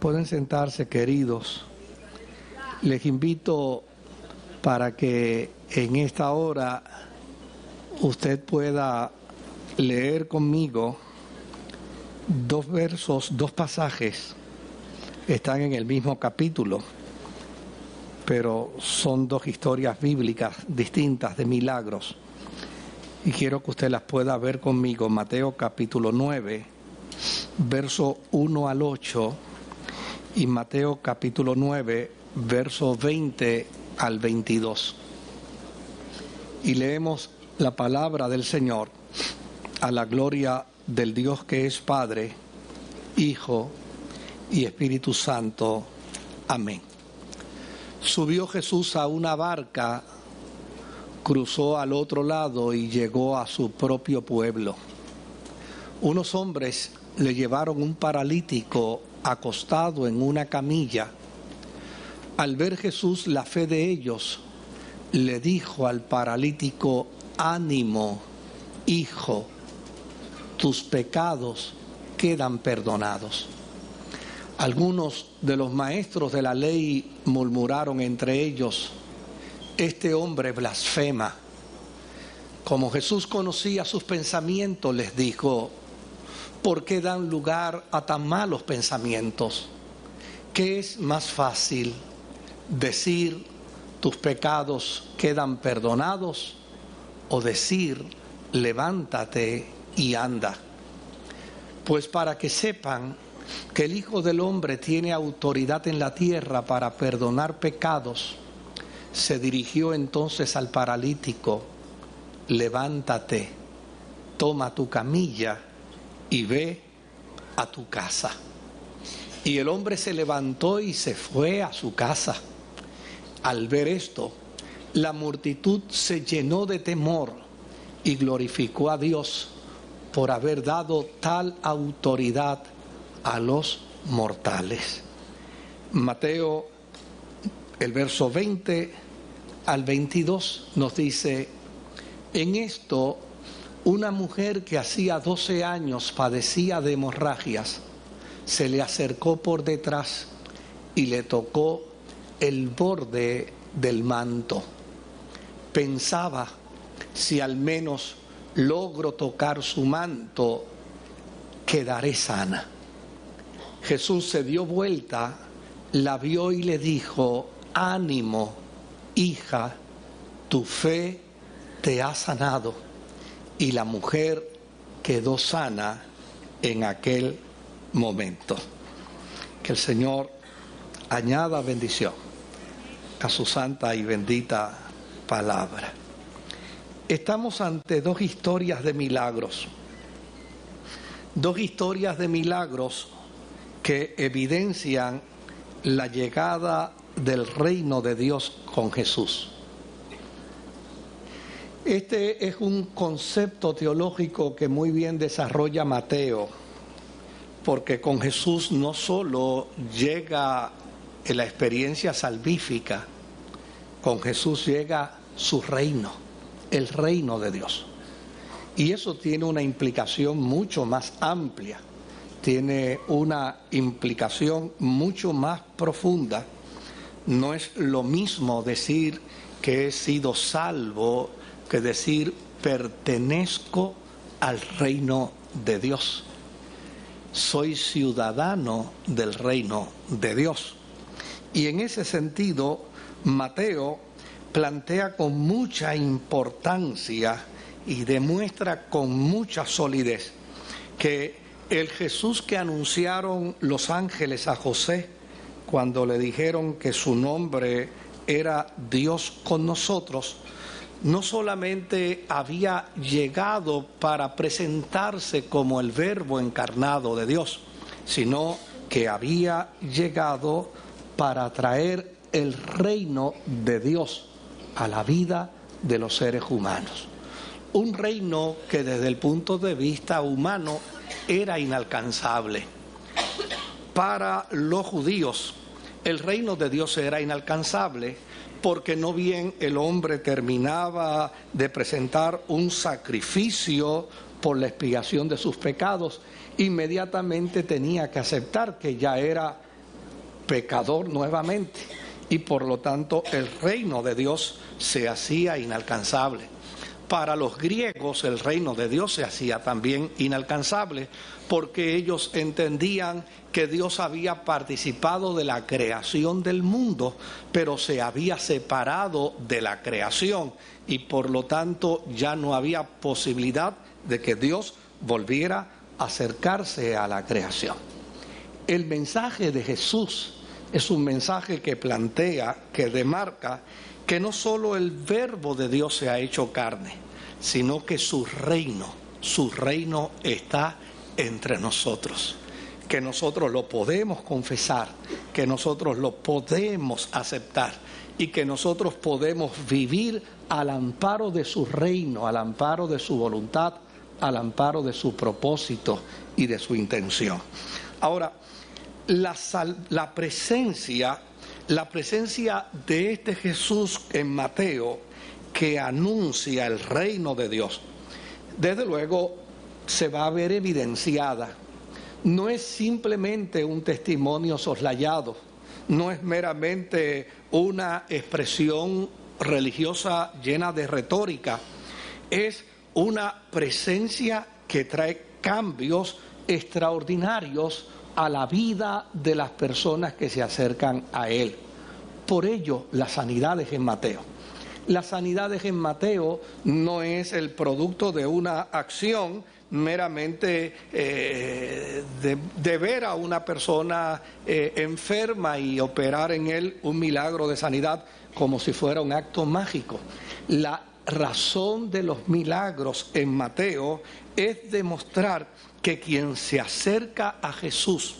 Pueden sentarse, queridos. Les invito para que en esta hora usted pueda leer conmigo dos pasajes. Están en el mismo capítulo, pero son dos historias bíblicas distintas de milagros. Y quiero que usted las pueda ver conmigo. Mateo capítulo 9, verso 1 al 8, y Mateo capítulo 9, verso 20 al 22. Y leemos la palabra del Señor a la gloria del Dios que es Padre, Hijo y Espíritu Santo. Amén. Subió Jesús a una barca, cruzó al otro lado y llegó a su propio pueblo. Unos hombres le llevaron un paralítico acostado en una camilla. Al ver Jesús la fe de ellos, le dijo al paralítico: ánimo, hijo, tus pecados quedan perdonados. Algunos de los maestros de la ley murmuraron entre ellos: este hombre blasfema. Como Jesús conocía sus pensamientos, les dijo: ¿por qué dan lugar a tan malos pensamientos? ¿Qué es más fácil, decir tus pecados quedan perdonados, o decir levántate y anda? Pues para que sepan que el Hijo del Hombre tiene autoridad en la tierra para perdonar pecados, se dirigió entonces al paralítico: levántate, toma tu camilla y ve a tu casa. Y el hombre se levantó y se fue a su casa. Al ver esto, la multitud se llenó de temor y glorificó a Dios por haber dado tal autoridad a los mortales. Mateo, el verso 20 al 22 nos dice: en esto, una mujer que hacía 12 años padecía de hemorragias, se le acercó por detrás y le tocó el borde del manto. Pensaba: si al menos logro tocar su manto, quedaré sana. Jesús se dio vuelta, la vio y le dijo: ánimo, hija, tu fe te ha sanado. Y la mujer quedó sana en aquel momento. Que el Señor añada bendición a su santa y bendita palabra. Estamos ante dos historias de milagros. Dos historias de milagros que evidencian la llegada del reino de Dios con Jesús. Este es un concepto teológico que muy bien desarrolla Mateo, porque con Jesús no solo llega la experiencia salvífica, con Jesús llega su reino, el reino de Dios. Y eso tiene una implicación mucho más amplia, tiene una implicación mucho más profunda. No es lo mismo decir que he sido salvo que decir pertenezco al reino de Dios. Soy ciudadano del reino de Dios. Y en ese sentido, Mateo plantea con mucha importancia y demuestra con mucha solidez que el Jesús que anunciaron los ángeles a José cuando le dijeron que su nombre era Dios con nosotros, no solamente había llegado para presentarse como el Verbo encarnado de Dios, sino que había llegado para traer el reino de Dios a la vida de los seres humanos. Un reino que desde el punto de vista humano era inalcanzable. Para los judíos, el reino de Dios era inalcanzable porque no bien el hombre terminaba de presentar un sacrificio por la expiación de sus pecados, inmediatamente tenía que aceptar que ya era pecador nuevamente, y por lo tanto el reino de Dios se hacía inalcanzable. Para los griegos el reino de Dios se hacía también inalcanzable, porque ellos entendían que Dios había participado de la creación del mundo, pero se había separado de la creación, y por lo tanto ya no había posibilidad de que Dios volviera a acercarse a la creación. El mensaje de Jesús es un mensaje que plantea, que demarca que no solo el verbo de Dios se ha hecho carne, sino que su reino está entre nosotros, que nosotros lo podemos confesar, que nosotros lo podemos aceptar y que nosotros podemos vivir al amparo de su reino, al amparo de su voluntad, al amparo de su propósito y de su intención. Ahora, la presencia de este Jesús en Mateo, que anuncia el reino de Dios, desde luego se va a ver evidenciada. No es simplemente un testimonio soslayado, no es meramente una expresión religiosa llena de retórica, es una presencia que trae cambios extraordinarios a la vida de las personas que se acercan a Él. Por ello, las sanidades en Mateo. Las sanidades en Mateo no es el producto de una acción meramente de ver a una persona enferma y operar en él un milagro de sanidad como si fuera un acto mágico. La razón de los milagros en Mateo es demostrar que quien se acerca a Jesús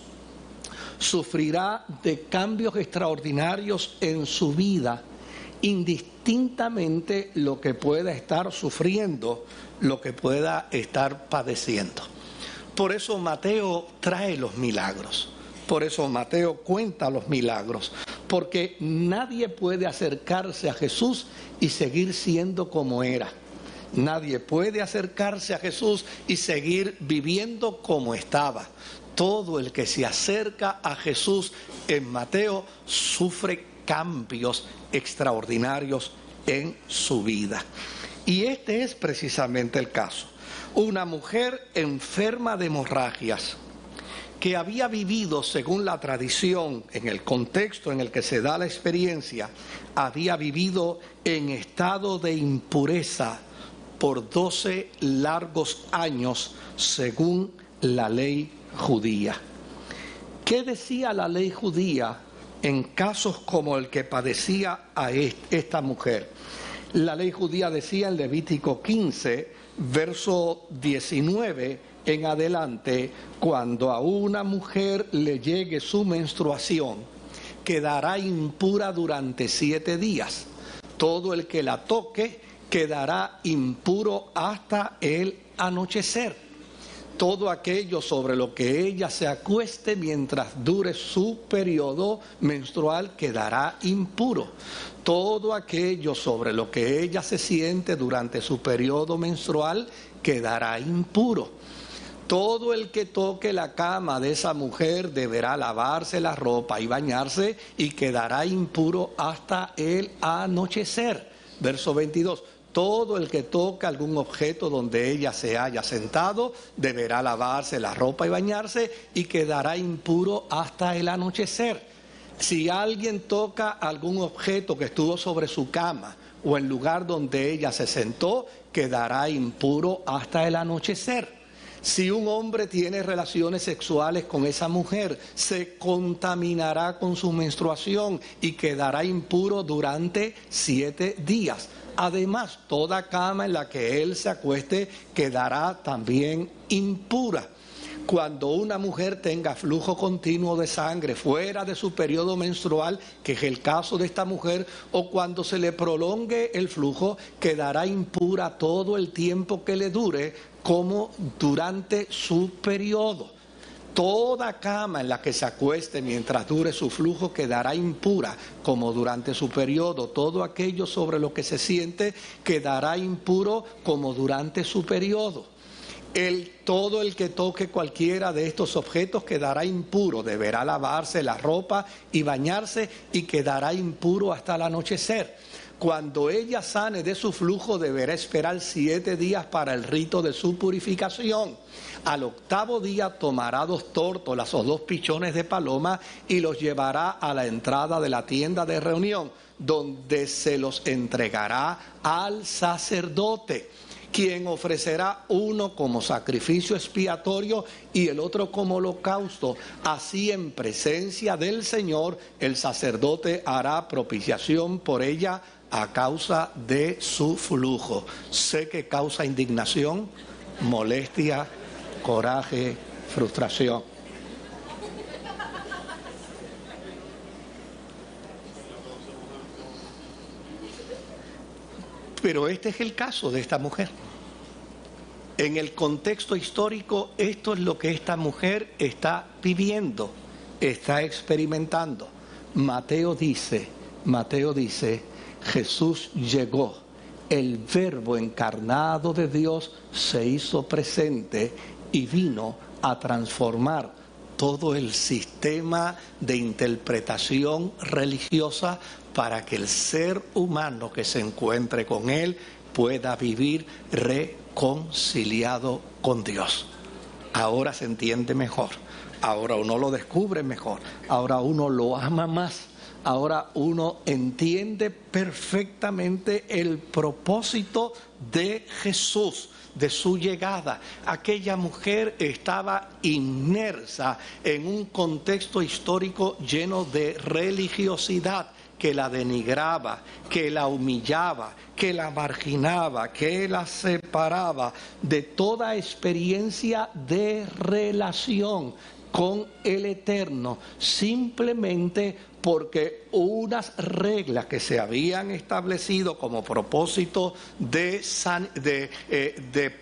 sufrirá de cambios extraordinarios en su vida, indistintamente lo que pueda estar sufriendo, lo que pueda estar padeciendo. Por eso Mateo trae los milagros, por eso Mateo cuenta los milagros, porque nadie puede acercarse a Jesús y seguir siendo como era. Nadie puede acercarse a Jesús y seguir viviendo como estaba. Todo el que se acerca a Jesús en Mateo sufre cambios extraordinarios en su vida. Y este es precisamente el caso. Una mujer enferma de hemorragias, que había vivido, según la tradición, en el contexto en el que se da la experiencia, había vivido en estado de impureza por 12 largos años, según la ley judía. ¿Qué decía la ley judía en casos como el que padecía a esta mujer? La ley judía decía en Levítico 15, verso 19 en adelante: cuando a una mujer le llegue su menstruación, quedará impura durante 7 días. Todo el que la toque quedará impuro hasta el anochecer. Todo aquello sobre lo que ella se acueste mientras dure su periodo menstrual quedará impuro. Todo aquello sobre lo que ella se siente durante su periodo menstrual quedará impuro. Todo el que toque la cama de esa mujer deberá lavarse la ropa y bañarse y quedará impuro hasta el anochecer. Verso 22. Todo el que toca algún objeto donde ella se haya sentado deberá lavarse la ropa y bañarse y quedará impuro hasta el anochecer. Si alguien toca algún objeto que estuvo sobre su cama o el lugar donde ella se sentó, quedará impuro hasta el anochecer. Si un hombre tiene relaciones sexuales con esa mujer, se contaminará con su menstruación y quedará impuro durante 7 días. Además, toda cama en la que él se acueste quedará también impura. Cuando una mujer tenga flujo continuo de sangre fuera de su periodo menstrual, que es el caso de esta mujer, o cuando se le prolongue el flujo, quedará impura todo el tiempo que le dure, como durante su periodo. Toda cama en la que se acueste mientras dure su flujo quedará impura, como durante su periodo. Todo aquello sobre lo que se siente quedará impuro, como durante su periodo. Todo el que toque cualquiera de estos objetos quedará impuro, deberá lavarse la ropa y bañarse y quedará impuro hasta el anochecer. Cuando ella sane de su flujo, deberá esperar 7 días para el rito de su purificación. Al 8º día tomará 2 tórtolas o 2 pichones de paloma y los llevará a la entrada de la tienda de reunión, donde se los entregará al sacerdote, quien ofrecerá uno como sacrificio expiatorio y el otro como holocausto. Así, en presencia del Señor, el sacerdote hará propiciación por ella a causa de su flujo. Sé que causa indignación, molestia, coraje, frustración. Pero este es el caso de esta mujer. En el contexto histórico, esto es lo que esta mujer está viviendo, está experimentando. Mateo dice, Jesús llegó, el Verbo encarnado de Dios se hizo presente y vino a transformar todo el sistema de interpretación religiosa para que el ser humano que se encuentre con Él pueda vivir reconciliado con Dios. Ahora se entiende mejor, ahora uno lo descubre mejor, ahora uno lo ama más, ahora uno entiende perfectamente el propósito de Jesús, de su llegada. Aquella mujer estaba inmersa en un contexto histórico lleno de religiosidad que la denigraba, que la humillaba, que la marginaba, que la separaba de toda experiencia de relación con el Eterno, simplemente porque unas reglas que se habían establecido como propósito de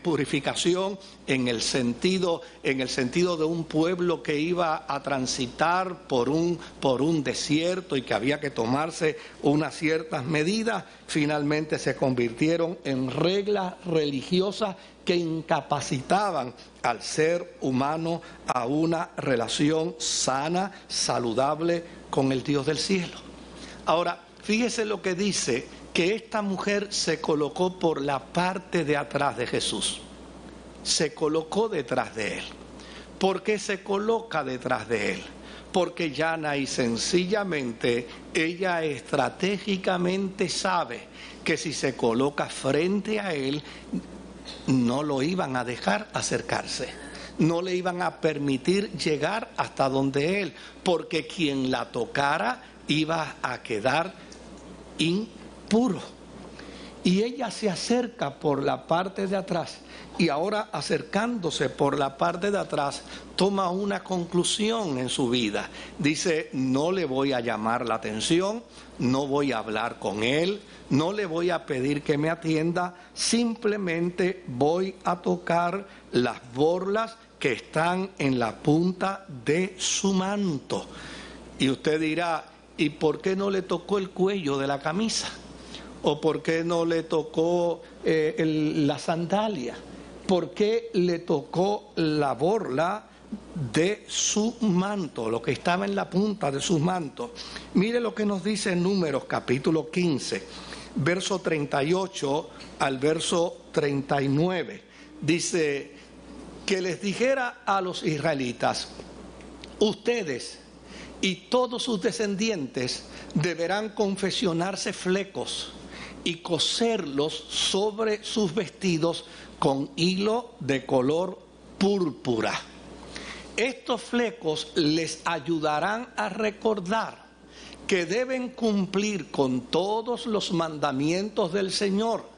purificación en el sentido de un pueblo que iba a transitar por un desierto y que había que tomarse unas ciertas medidas, finalmente se convirtieron en reglas religiosas que incapacitaban al ser humano a una relación sana, saludable con el Dios del cielo. Ahora, fíjese lo que dice, que esta mujer se colocó por la parte de atrás de Jesús. Se colocó detrás de Él. ¿Por qué se coloca detrás de Él? Porque llana y sencillamente ella estratégicamente sabe que si se coloca frente a Él, no lo iban a dejar acercarse, no le iban a permitir llegar hasta donde Él, porque quien la tocara iba a quedar impuro. Y ella se acerca por la parte de atrás, y ahora acercándose por la parte de atrás, toma una conclusión en su vida. Dice, no le voy a llamar la atención, no voy a hablar con él, no le voy a pedir que me atienda, simplemente voy a tocar las borlas que están en la punta de su manto. Y usted dirá, ¿y por qué no le tocó el cuello de la camisa? ¿O por qué no le tocó la sandalia? ¿Por qué le tocó la borla de su manto, lo que estaba en la punta de su manto? Mire lo que nos dice en Números capítulo 15, verso 38 al verso 39. Dice, que les dijera a los israelitas, ustedes y todos sus descendientes deberán confeccionarse flecos y coserlos sobre sus vestidos con hilo de color púrpura. Estos flecos les ayudarán a recordar que deben cumplir con todos los mandamientos del Señor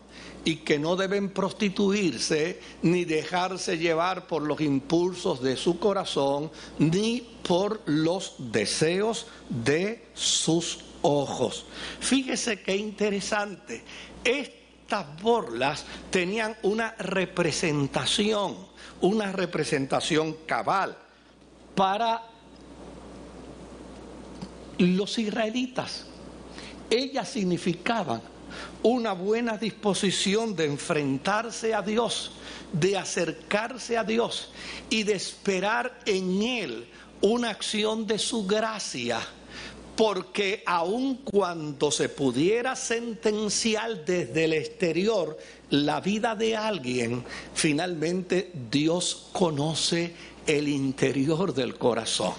y que no deben prostituirse ni dejarse llevar por los impulsos de su corazón ni por los deseos de sus ojos. Fíjese qué interesante. Estas borlas tenían una representación cabal para los israelitas. Ellas significaban una buena disposición de enfrentarse a Dios, de acercarse a Dios y de esperar en Él una acción de su gracia. Porque aun cuando se pudiera sentenciar desde el exterior la vida de alguien, finalmente Dios conoce el interior del corazón.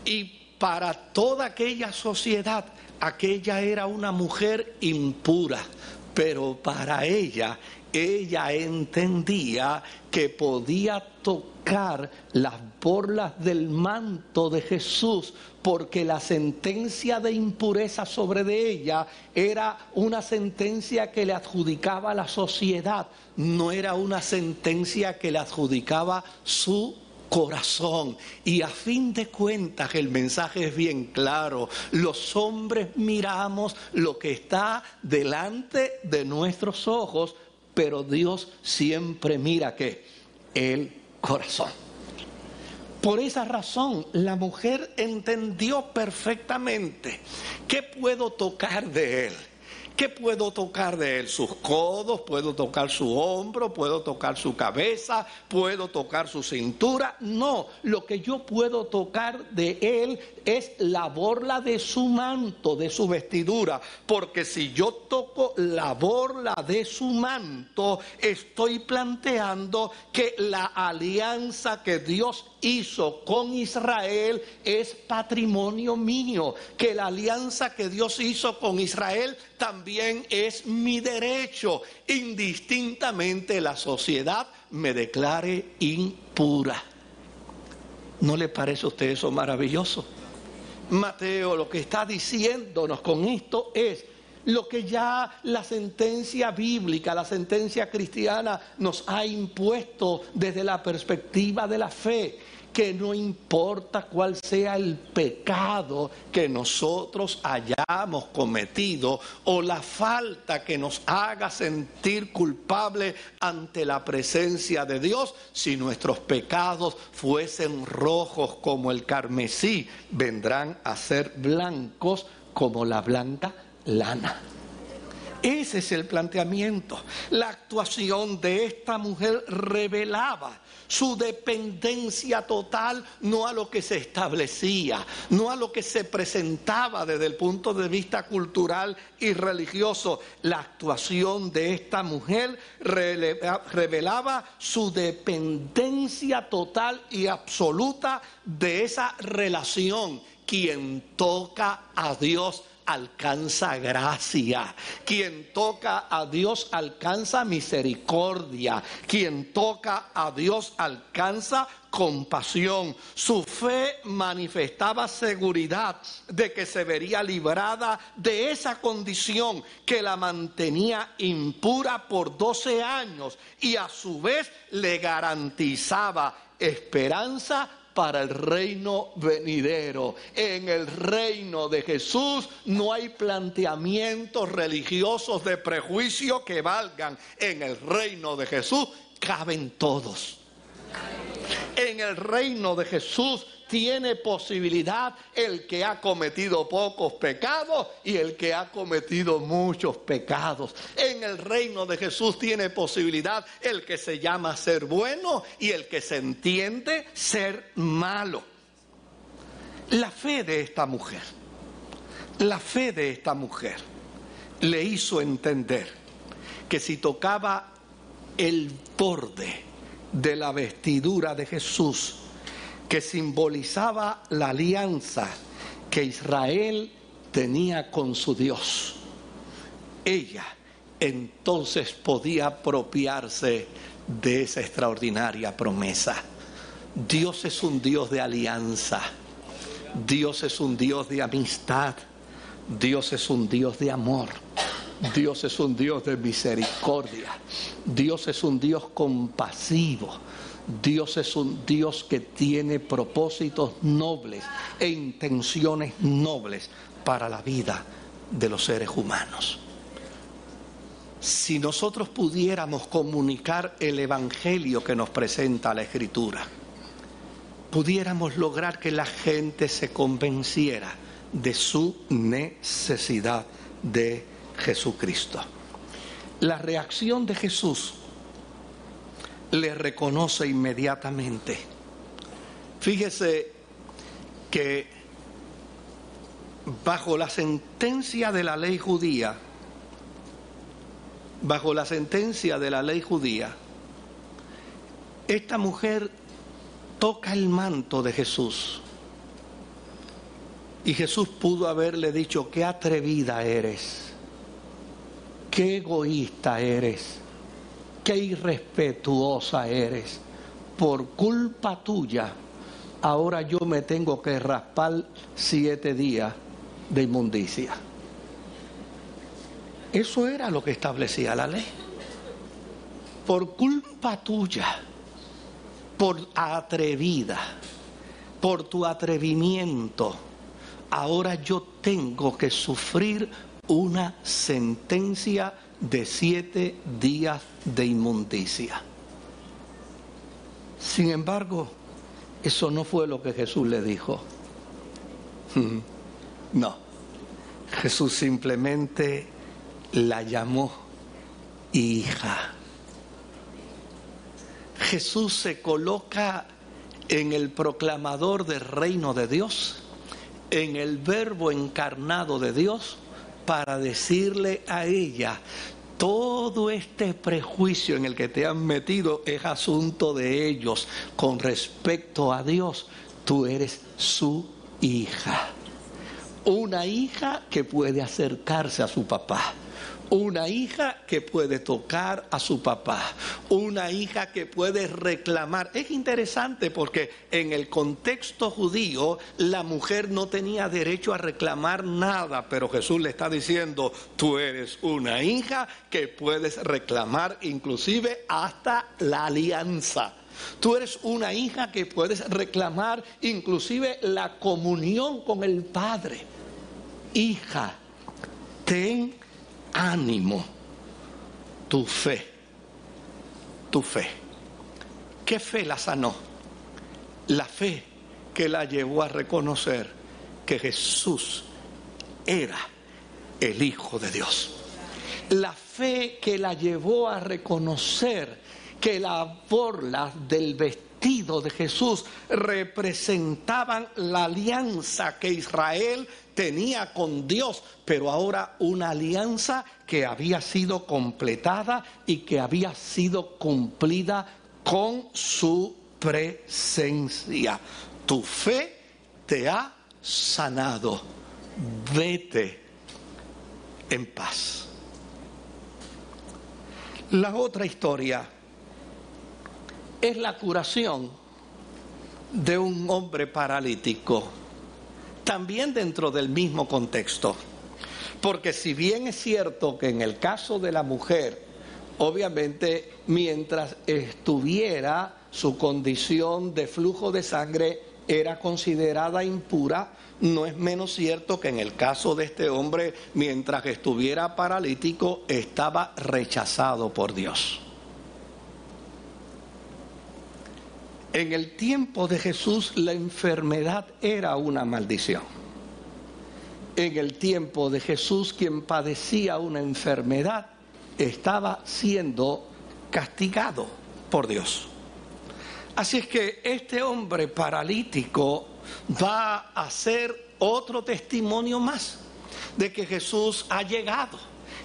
Y para toda aquella sociedad, aquella era una mujer impura, pero para ella entendía que podía tocar las borlas del manto de Jesús, porque la sentencia de impureza sobre de ella era una sentencia que le adjudicaba a la sociedad, no era una sentencia que le adjudicaba su corazón. Y a fin de cuentas el mensaje es bien claro: los hombres miramos lo que está delante de nuestros ojos, pero Dios siempre mira ¿qué? El corazón. Por esa razón la mujer entendió perfectamente: ¿qué puedo tocar de él? ¿Qué puedo tocar de él? Sus codos, puedo tocar su hombro, puedo tocar su cabeza, puedo tocar su cintura. No, lo que yo puedo tocar de él es la borla de su manto, de su vestidura. Porque si yo toco la borla de su manto, estoy planteando que la alianza que Dios hizo con Israel es patrimonio mío, que la alianza que Dios hizo con Israel también es mi derecho, indistintamente la sociedad me declare impura. ¿No le parece a usted eso maravilloso? Mateo lo que está diciéndonos con esto es lo que ya la sentencia bíblica, la sentencia cristiana nos ha impuesto desde la perspectiva de la fe, que no importa cuál sea el pecado que nosotros hayamos cometido o la falta que nos haga sentir culpable ante la presencia de Dios, si nuestros pecados fuesen rojos como el carmesí, vendrán a ser blancos como la blanca lana. Ese es el planteamiento. La actuación de esta mujer revelaba su dependencia total, no a lo que se establecía, no a lo que se presentaba desde el punto de vista cultural y religioso. La actuación de esta mujer revelaba su dependencia total y absoluta de esa relación. Quien toca a Dios alcanza gracia, quien toca a Dios alcanza misericordia, quien toca a Dios alcanza compasión. Su fe manifestaba seguridad de que se vería librada de esa condición que la mantenía impura por 12 años y a su vez le garantizaba esperanza para el reino venidero. En el reino de Jesús no hay planteamientos religiosos de prejuicio que valgan. En el reino de Jesús caben todos. En el reino de Jesús tiene posibilidad el que ha cometido pocos pecados y el que ha cometido muchos pecados. En el reino de Jesús tiene posibilidad el que se llama ser bueno y el que se entiende ser malo. La fe de esta mujer le hizo entender que si tocaba el borde de la vestidura de Jesús, que simbolizaba la alianza que Israel tenía con su Dios, ella entonces podía apropiarse de esa extraordinaria promesa. Dios es un Dios de alianza, Dios es un Dios de amistad, Dios es un Dios de amor, Dios es un Dios de misericordia, Dios es un Dios compasivo, Dios es un Dios que tiene propósitos nobles e intenciones nobles para la vida de los seres humanos. Si nosotros pudiéramos comunicar el evangelio que nos presenta la Escritura, pudiéramos lograr que la gente se convenciera de su necesidad de Jesucristo. La reacción de Jesús le reconoce inmediatamente. Fíjese que bajo la sentencia de la ley judía, esta mujer toca el manto de Jesús. Y Jesús pudo haberle dicho: qué atrevida eres, qué egoísta eres, qué irrespetuosa eres. Por culpa tuya, ahora yo me tengo que raspar 7 días de inmundicia. Eso era lo que establecía la ley. Por culpa tuya, por atrevida, por tu atrevimiento, ahora yo tengo que sufrir una sentencia de 7 días de inmundicia. Sin embargo, eso no fue lo que Jesús le dijo. No, Jesús simplemente la llamó hija. Jesús se coloca en el proclamador del reino de Dios, en el Verbo encarnado de Dios, para decirle a ella: todo este prejuicio en el que te han metido es asunto de ellos. Con respecto a Dios, tú eres su hija. Una hija que puede acercarse a su papá. Una hija que puede tocar a su papá. Una hija que puede reclamar. Es interesante porque en el contexto judío la mujer no tenía derecho a reclamar nada, pero Jesús le está diciendo: tú eres una hija que puedes reclamar inclusive hasta la alianza. Tú eres una hija que puedes reclamar inclusive la comunión con el Padre. Hija, ten ánimo, tu fe. ¿Qué fe la sanó? La fe que la llevó a reconocer que Jesús era el Hijo de Dios. La fe que la llevó a reconocer que las borlas del vestido de Jesús representaban la alianza que Israel tenía con Dios, pero ahora una alianza que había sido completada y que había sido cumplida con su presencia. Tu fe te ha sanado. Vete en paz. La otra historia es la curación de un hombre paralítico, también dentro del mismo contexto. Porque si bien es cierto que en el caso de la mujer, obviamente mientras estuviera su condición de flujo de sangre era considerada impura, no es menos cierto que en el caso de este hombre, mientras estuviera paralítico, estaba rechazado por Dios. En el tiempo de Jesús la enfermedad era una maldición. En el tiempo de Jesús quien padecía una enfermedad estaba siendo castigado por Dios. Así es que este hombre paralítico va a ser otro testimonio más de que Jesús ha llegado.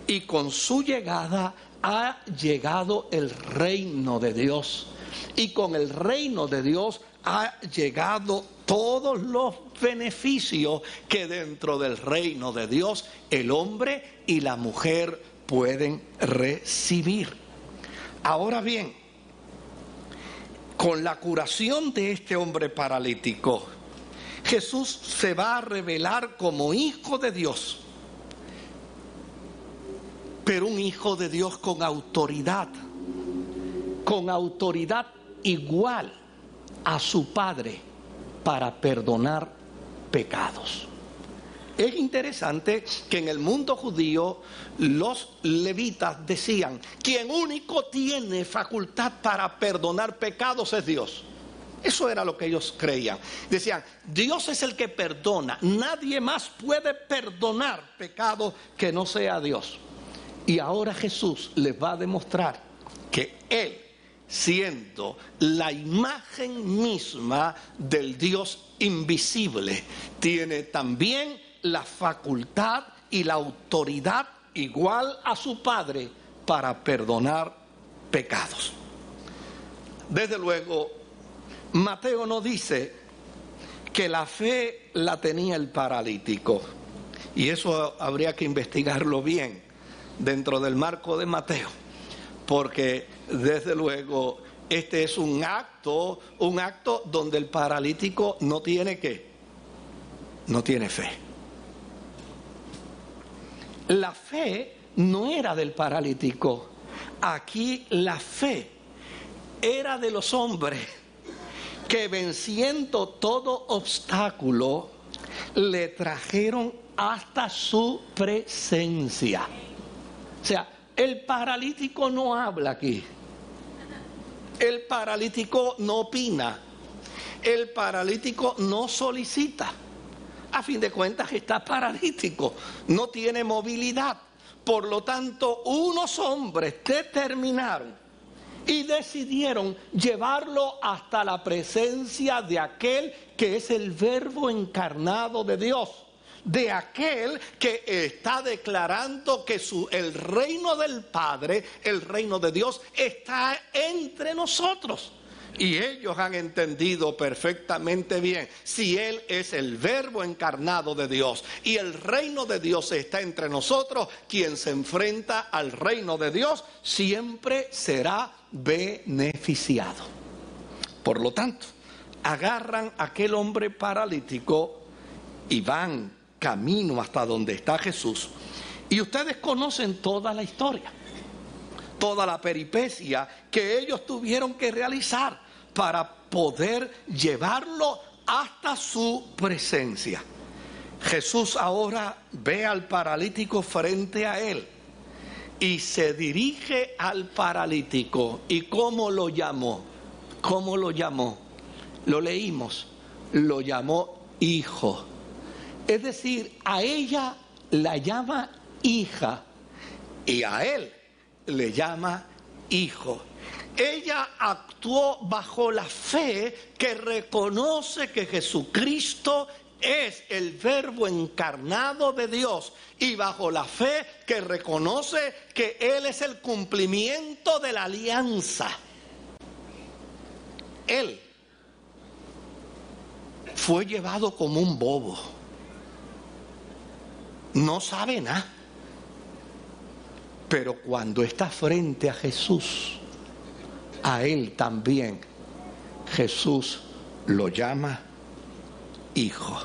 Y con su llegada ha llegado el reino de Dios. Y con el reino de Dios ha llegado todos los beneficios que dentro del reino de Dios el hombre y la mujer pueden recibir. Ahora bien, con la curación de este hombre paralítico, Jesús se va a revelar como Hijo de Dios, pero un Hijo de Dios con autoridad igual a su Padre para perdonar pecados. Es interesante que en el mundo judío los levitas decían: quien único tiene facultad para perdonar pecados es Dios. Eso era lo que ellos creían. Decían, Dios es el que perdona. Nadie más puede perdonar pecados que no sea Dios. Y ahora Jesús les va a demostrar que Él, siendo la imagen misma del Dios invisible, tiene también la facultad y la autoridad igual a su Padre para perdonar pecados. Desde luego, Mateo no dice que la fe la tenía el paralítico, y eso habría que investigarlo bien dentro del marco de Mateo, porque desde luego este es un acto donde el paralítico no tiene ¿qué? No tiene fe. La fe no era del paralítico. Aquí la fe era de los hombres que, venciendo todo obstáculo, le trajeron hasta su presencia. O sea, el paralítico no habla aquí. El paralítico no opina. El paralítico no solicita. A fin de cuentas está paralítico, no tiene movilidad. Por lo tanto, unos hombres determinaron y decidieron llevarlo hasta la presencia de aquel que es el Verbo encarnado de Dios, de aquel que está declarando que el reino del Padre, el reino de Dios, está entre nosotros. Y ellos han entendido perfectamente bien, si Él es el Verbo encarnado de Dios y el reino de Dios está entre nosotros, quien se enfrenta al reino de Dios siempre será beneficiado. Por lo tanto, agarran a aquel hombre paralítico y van camino hasta donde está Jesús. Y ustedes conocen toda la historia, toda la peripecia que ellos tuvieron que realizar para poder llevarlo hasta su presencia. Jesús ahora ve al paralítico frente a él y se dirige al paralítico. ¿Y cómo lo llamó? ¿Cómo lo llamó? Lo leímos, lo llamó hijo. Es decir, a ella la llama hija y a él le llama hijo. Ella actuó bajo la fe que reconoce que Jesucristo es el Verbo encarnado de Dios y bajo la fe que reconoce que Él es el cumplimiento de la alianza. Él fue llevado como un bobo. No sabe nada. Pero cuando está frente a Jesús, a él también Jesús lo llama hijo.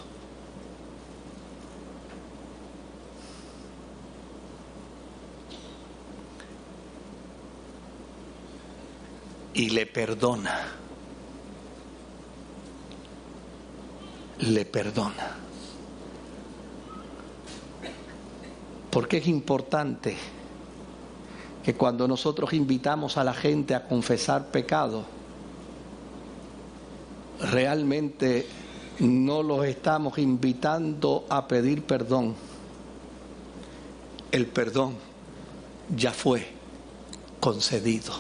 Y le perdona. Le perdona. Porque es importante que cuando nosotros invitamos a la gente a confesar pecado, realmente no los estamos invitando a pedir perdón. El perdón ya fue concedido.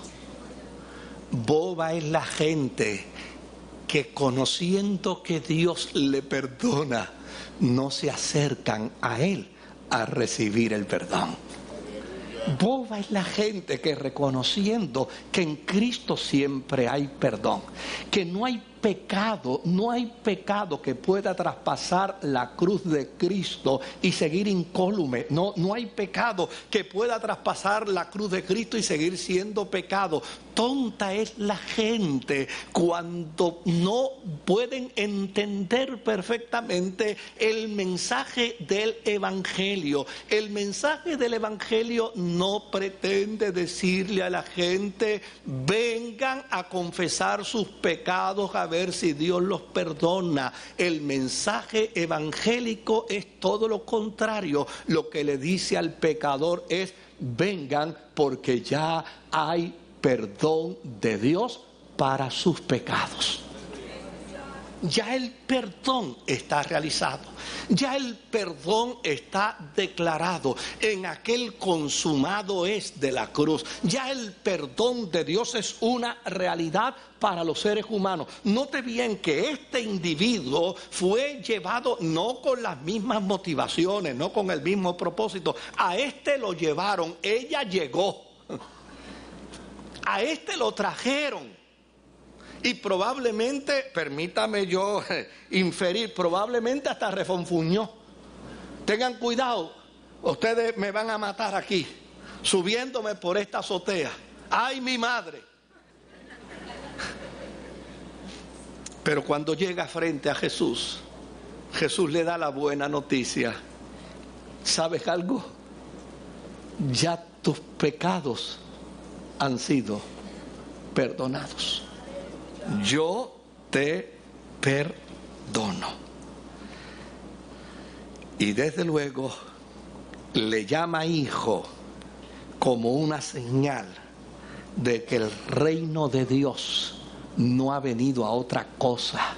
Boba es la gente que, conociendo que Dios le perdona, no se acercan a Él a recibir el perdón. Boba es la gente que, reconociendo que en Cristo siempre hay perdón, que no hay pecado que pueda traspasar la cruz de Cristo y seguir incólume. No hay pecado que pueda traspasar la cruz de Cristo y seguir siendo pecado. Tonta es la gente cuando no pueden entender perfectamente el mensaje del Evangelio. El mensaje del Evangelio no pretende decirle a la gente: vengan a confesar sus pecados a ver si Dios los perdona. El mensaje evangélico es todo lo contrario. Lo que le dice al pecador es: vengan porque ya hay perdón de Dios para sus pecados. Ya el perdón está realizado. Ya el perdón está declarado en aquel consumado es de la cruz. Ya el perdón de Dios es una realidad para los seres humanos. Note bien que este individuo fue llevado no con las mismas motivaciones, no con el mismo propósito. A este lo llevaron, ella llegó. A este lo trajeron. Y probablemente, permítame yo inferir, probablemente hasta refonfuñó. Tengan cuidado, ustedes me van a matar aquí, subiéndome por esta azotea. ¡Ay, mi madre! Pero cuando llega frente a Jesús, Jesús le da la buena noticia. ¿Sabes algo? Ya tus pecados han sido perdonados. Yo te perdono. Y desde luego le llama hijo como una señal de que el reino de Dios no ha venido a otra cosa.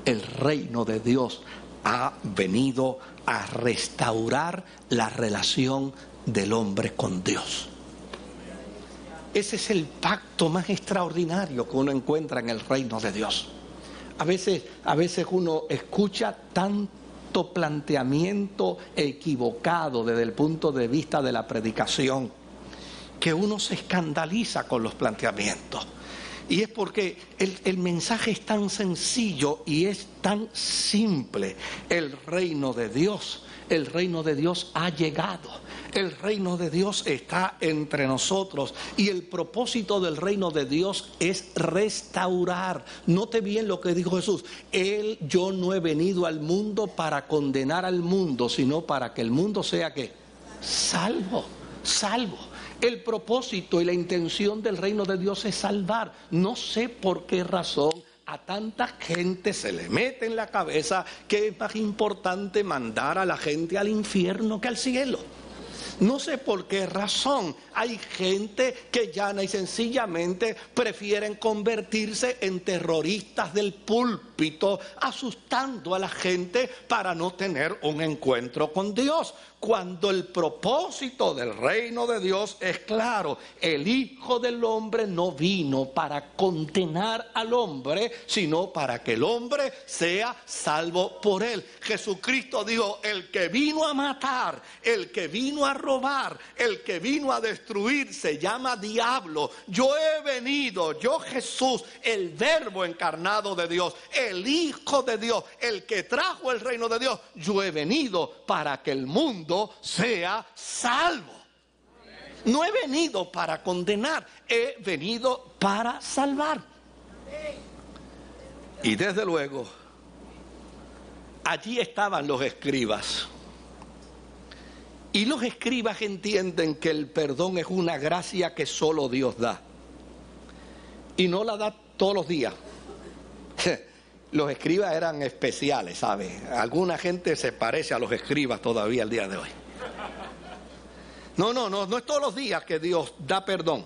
El reino de Dios ha venido a restaurar la relación del hombre con Dios. Ese es el pacto más extraordinario que uno encuentra en el reino de Dios. A veces uno escucha tanto planteamiento equivocado desde el punto de vista de la predicación que uno se escandaliza con los planteamientos. Y es porque el mensaje es tan sencillo y es tan simple. El reino de Dios ha llegado. El reino de Dios está entre nosotros y el propósito del reino de Dios es restaurar. Note bien lo que dijo Jesús. Yo no he venido al mundo para condenar al mundo, sino para que el mundo sea ¿qué? Salvo. El propósito y la intención del reino de Dios es salvar. No sé por qué razón a tanta gente se le mete en la cabeza que es más importante mandar a la gente al infierno que al cielo. No sé por qué razón hay gente que llana y sencillamente prefieren convertirse en terroristas del púlpito, asustando a la gente para no tener un encuentro con Dios. Cuando el propósito del reino de Dios es claro, el Hijo del Hombre no vino para condenar al hombre, sino para que el hombre sea salvo por él. Jesucristo dijo, el que vino a matar, el que vino a robar, el que vino a destruir se llama diablo. Yo he venido, yo Jesús, el Verbo encarnado de Dios, el Hijo de Dios, el que trajo el reino de Dios, yo he venido para que el mundo sea salvo. No he venido para condenar, he venido para salvar. Y desde luego, allí estaban los escribas. Y los escribas entienden que el perdón es una gracia que solo Dios da. Y no la da todos los días. Los escribas eran especiales, ¿sabe? Alguna gente se parece a los escribas todavía el día de hoy. No es todos los días que Dios da perdón.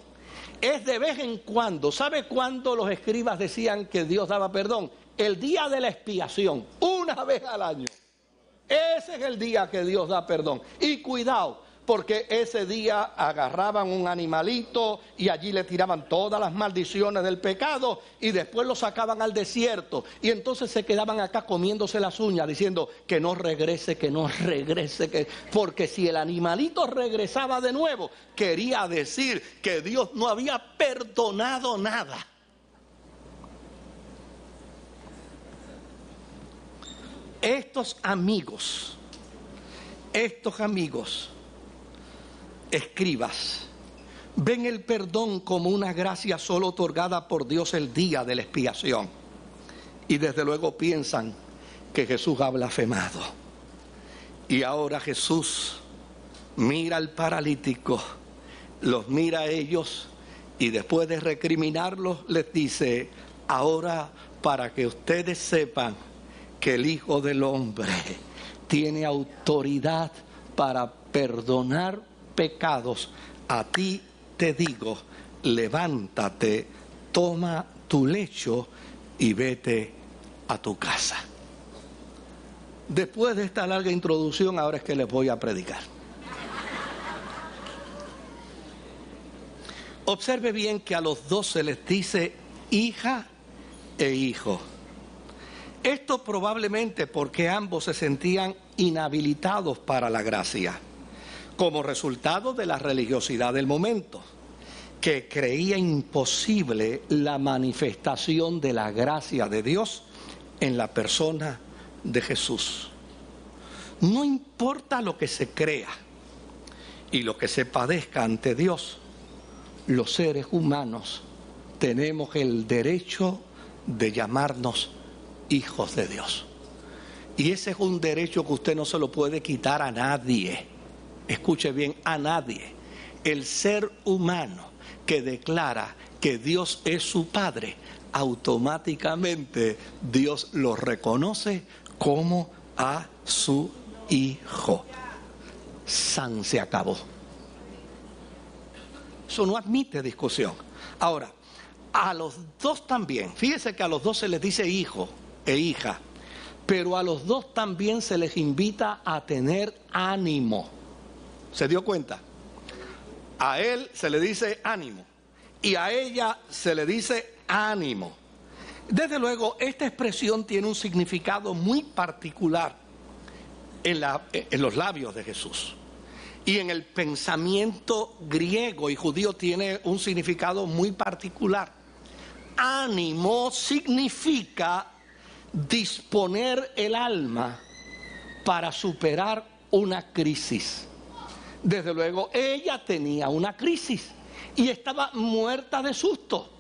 Es de vez en cuando. ¿Sabe cuándo los escribas decían que Dios daba perdón? El día de la expiación, una vez al año. Ese es el día que Dios da perdón. Y cuidado, porque ese día agarraban un animalito y allí le tiraban todas las maldiciones del pecado y después lo sacaban al desierto. Y entonces se quedaban acá comiéndose las uñas diciendo que no regrese, porque si el animalito regresaba de nuevo, quería decir que Dios no había perdonado nada. Estos amigos, escribas, ven el perdón como una gracia solo otorgada por Dios el día de la expiación. Y desde luego piensan que Jesús ha blasfemado. Y ahora Jesús mira al paralítico, los mira a ellos y después de recriminarlos les dice, ahora para que ustedes sepan que el Hijo del Hombre tiene autoridad para perdonar pecados, a ti te digo, levántate, toma tu lecho y vete a tu casa. Después de esta larga introducción, ahora es que les voy a predicar. Observe bien que a los dos se les dice hija e hijo. Esto probablemente porque ambos se sentían inhabilitados para la gracia, como resultado de la religiosidad del momento, que creía imposible la manifestación de la gracia de Dios en la persona de Jesús. No importa lo que se crea y lo que se padezca ante Dios, los seres humanos tenemos el derecho de llamarnos hijos de Dios. Y ese es un derecho que usted no se lo puede quitar a nadie. Escuche bien, a nadie. El ser humano que declara que Dios es su Padre, automáticamente Dios lo reconoce como a su hijo. San se acabó. Eso no admite discusión. Ahora, a los dos también, fíjese que a los dos se les dice hijo e hija, pero a los dos también se les invita a tener ánimo. ¿Se dio cuenta? A él se le dice ánimo y a ella se le dice ánimo. Desde luego, esta expresión tiene un significado muy particular en los labios de Jesús. Y en el pensamiento griego y judío tiene un significado muy particular. Ánimo significa disponer el alma para superar una crisis. Desde luego, ella tenía una crisis y estaba muerta de susto.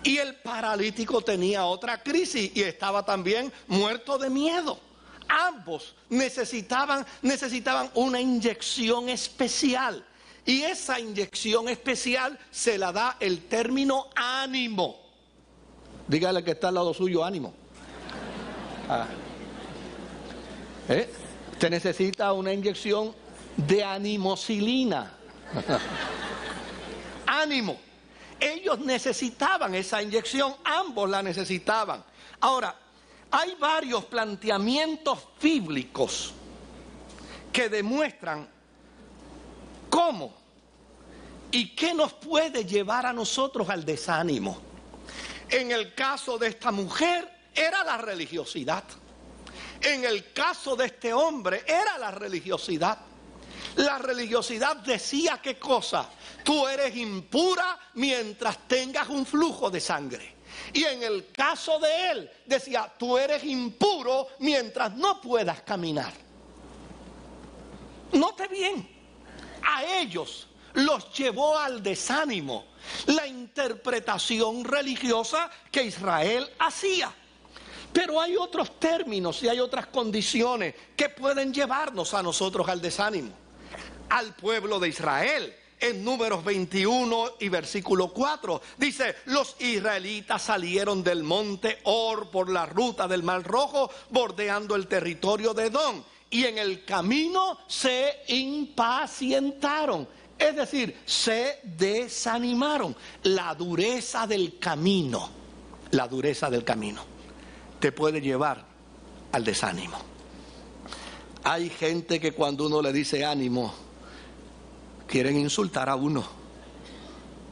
Y el paralítico tenía otra crisis y estaba también muerto de miedo. Ambos necesitaban una inyección especial. Y esa inyección especial se la da el término ánimo. Dígale que está al lado suyo, ánimo. Usted necesita una inyección de animoxilina. Ánimo. Ellos necesitaban esa inyección, ambos la necesitaban. Ahora, hay varios planteamientos bíblicos que demuestran cómo y qué nos puede llevar a nosotros al desánimo. En el caso de esta mujer era la religiosidad. En el caso de este hombre era la religiosidad. La religiosidad decía qué cosa: tú eres impura mientras tengas un flujo de sangre. Y en el caso de él decía, tú eres impuro mientras no puedas caminar. Note bien, a ellos los llevó al desánimo la interpretación religiosa que Israel hacía. Pero hay otros términos y hay otras condiciones que pueden llevarnos a nosotros al desánimo. Al pueblo de Israel, en Números 21 y versículo 4, dice: los israelitas salieron del monte Or por la ruta del Mar Rojo, bordeando el territorio de Edom, y en el camino se impacientaron, es decir, se desanimaron. La dureza del camino te puede llevar al desánimo. Hay gente que cuando uno le dice ánimo, quieren insultar a uno,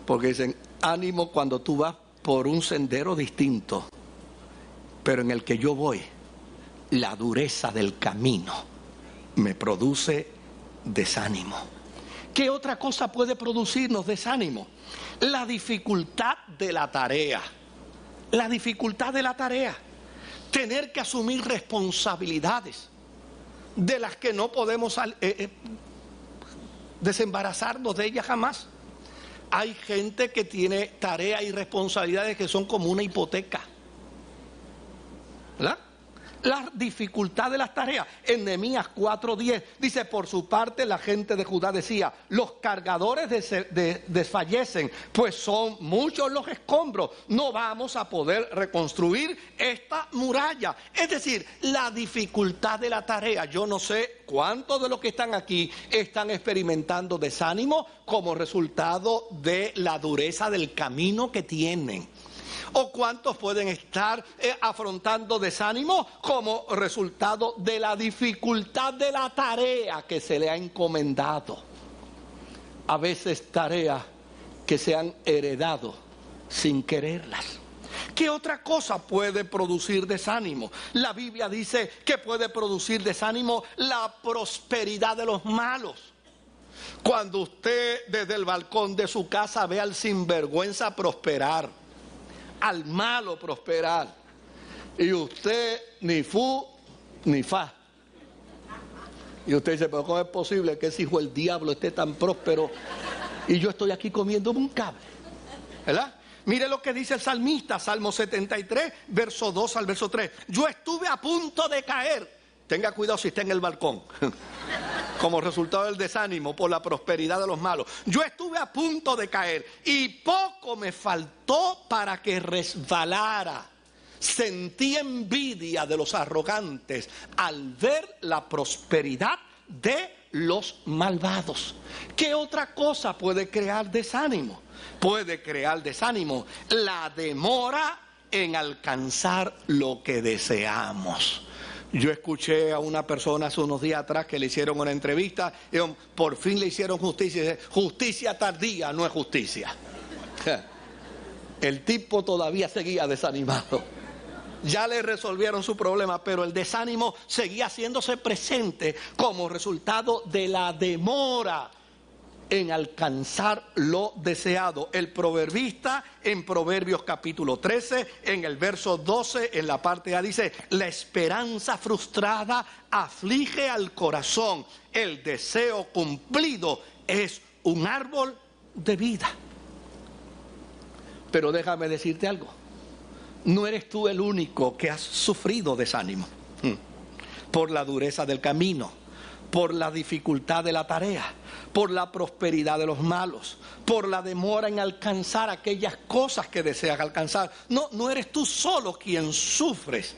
porque dicen ánimo cuando tú vas por un sendero distinto, pero en el que yo voy, la dureza del camino me produce desánimo. ¿Qué otra cosa puede producirnos desánimo? La dificultad de la tarea. La dificultad de la tarea. Tener que asumir responsabilidades de las que no podemos desembarazarnos de ellas jamás. Hay gente que tiene tareas y responsabilidades que son como una hipoteca, ¿verdad? La dificultad de las tareas. En Nehemías 4:10 dice: por su parte la gente de Judá decía, los cargadores desfallecen, pues son muchos los escombros, no vamos a poder reconstruir esta muralla. Es decir, la dificultad de la tarea. Yo no sé cuántos de los que están aquí están experimentando desánimo como resultado de la dureza del camino que tienen. ¿O cuántos pueden estar afrontando desánimo como resultado de la dificultad de la tarea que se le ha encomendado? A veces tareas que se han heredado sin quererlas. ¿Qué otra cosa puede producir desánimo? La Biblia dice que puede producir desánimo la prosperidad de los malos. Cuando usted desde el balcón de su casa ve al sinvergüenza prosperar, al malo prosperar, y usted ni fu ni fa. Y usted dice, pero ¿cómo es posible que ese hijo del diablo esté tan próspero y yo estoy aquí comiéndome un cable? ¿Verdad? Mire lo que dice el salmista, Salmo 73, verso 2 al verso 3. Yo estuve a punto de caer. Tenga cuidado si está en el balcón. Como resultado del desánimo por la prosperidad de los malos. Yo estuve a punto de caer y poco me faltó para que resbalara. Sentí envidia de los arrogantes al ver la prosperidad de los malvados. ¿Qué otra cosa puede crear desánimo? Puede crear desánimo la demora en alcanzar lo que deseamos. Yo escuché a una persona hace unos días atrás que le hicieron una entrevista y por fin le hicieron justicia. Y dice, justicia tardía no es justicia. El tipo todavía seguía desanimado. Ya le resolvieron su problema, pero el desánimo seguía haciéndose presente como resultado de la demora en alcanzar lo deseado. El proverbista en Proverbios capítulo 13, en el verso 12, en la parte A dice, la esperanza frustrada aflige al corazón, el deseo cumplido es un árbol de vida. Pero déjame decirte algo, no eres tú el único que has sufrido desánimo por la dureza del camino, por la dificultad de la tarea, por la prosperidad de los malos, por la demora en alcanzar aquellas cosas que deseas alcanzar. No eres tú solo quien sufres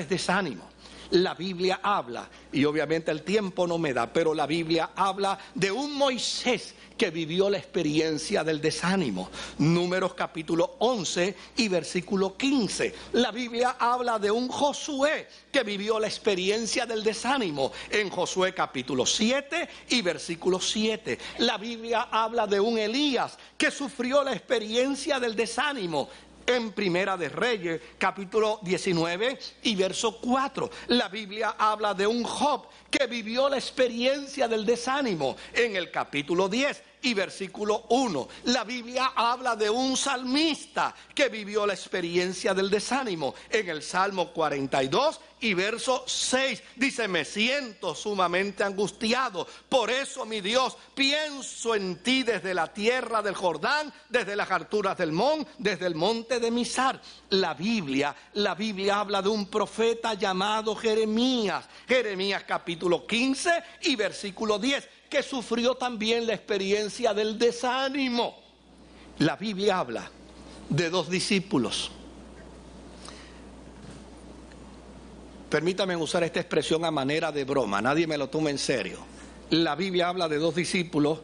desánimo. La Biblia habla, y obviamente el tiempo no me da, pero la Biblia habla de un Moisés que vivió la experiencia del desánimo. Números capítulo 11 y versículo 15. La Biblia habla de un Josué que vivió la experiencia del desánimo en Josué capítulo 7 y versículo 7. La Biblia habla de un Elías que sufrió la experiencia del desánimo en Primera de Reyes, capítulo 19 y verso 4. La Biblia habla de un Job que vivió la experiencia del desánimo en el capítulo 10 y versículo 1. La Biblia habla de un salmista que vivió la experiencia del desánimo en el Salmo 42 y verso 6. Dice, me siento sumamente angustiado, por eso mi Dios, pienso en ti desde la tierra del Jordán, desde las alturas del monte, desde el monte de Misar. La Biblia habla de un profeta llamado Jeremías. Jeremías capítulo 15 y versículo 10. Que sufrió también la experiencia del desánimo. La Biblia habla de dos discípulos. Permítame usar esta expresión a manera de broma, nadie me lo tome en serio. La Biblia habla de dos discípulos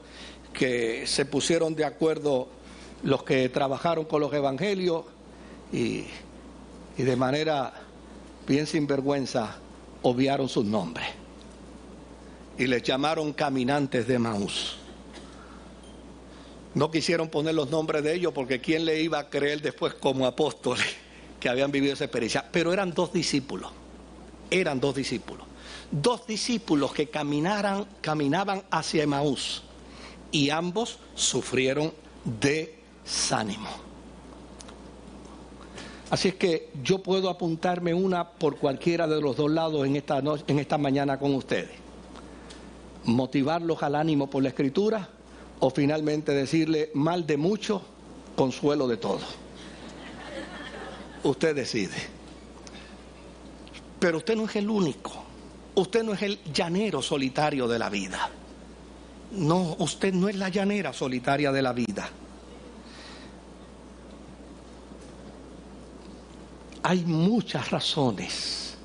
que se pusieron de acuerdo, los que trabajaron con los evangelios y de manera bien sinvergüenza obviaron sus nombres. Y les llamaron caminantes de Emaús. No quisieron poner los nombres de ellos porque quién le iba a creer después como apóstoles que habían vivido esa experiencia. Pero eran dos discípulos. Dos discípulos que caminaban hacia Emaús. Y ambos sufrieron desánimo. Así es que yo puedo apuntarme una por cualquiera de los dos lados en esta mañana con ustedes. Motivarlos al ánimo por la Escritura o finalmente decirle mal de mucho, consuelo de todo. Usted decide. Pero usted no es el único. Usted no es el llanero solitario de la vida. No, usted no es la llanera solitaria de la vida. Hay muchas razones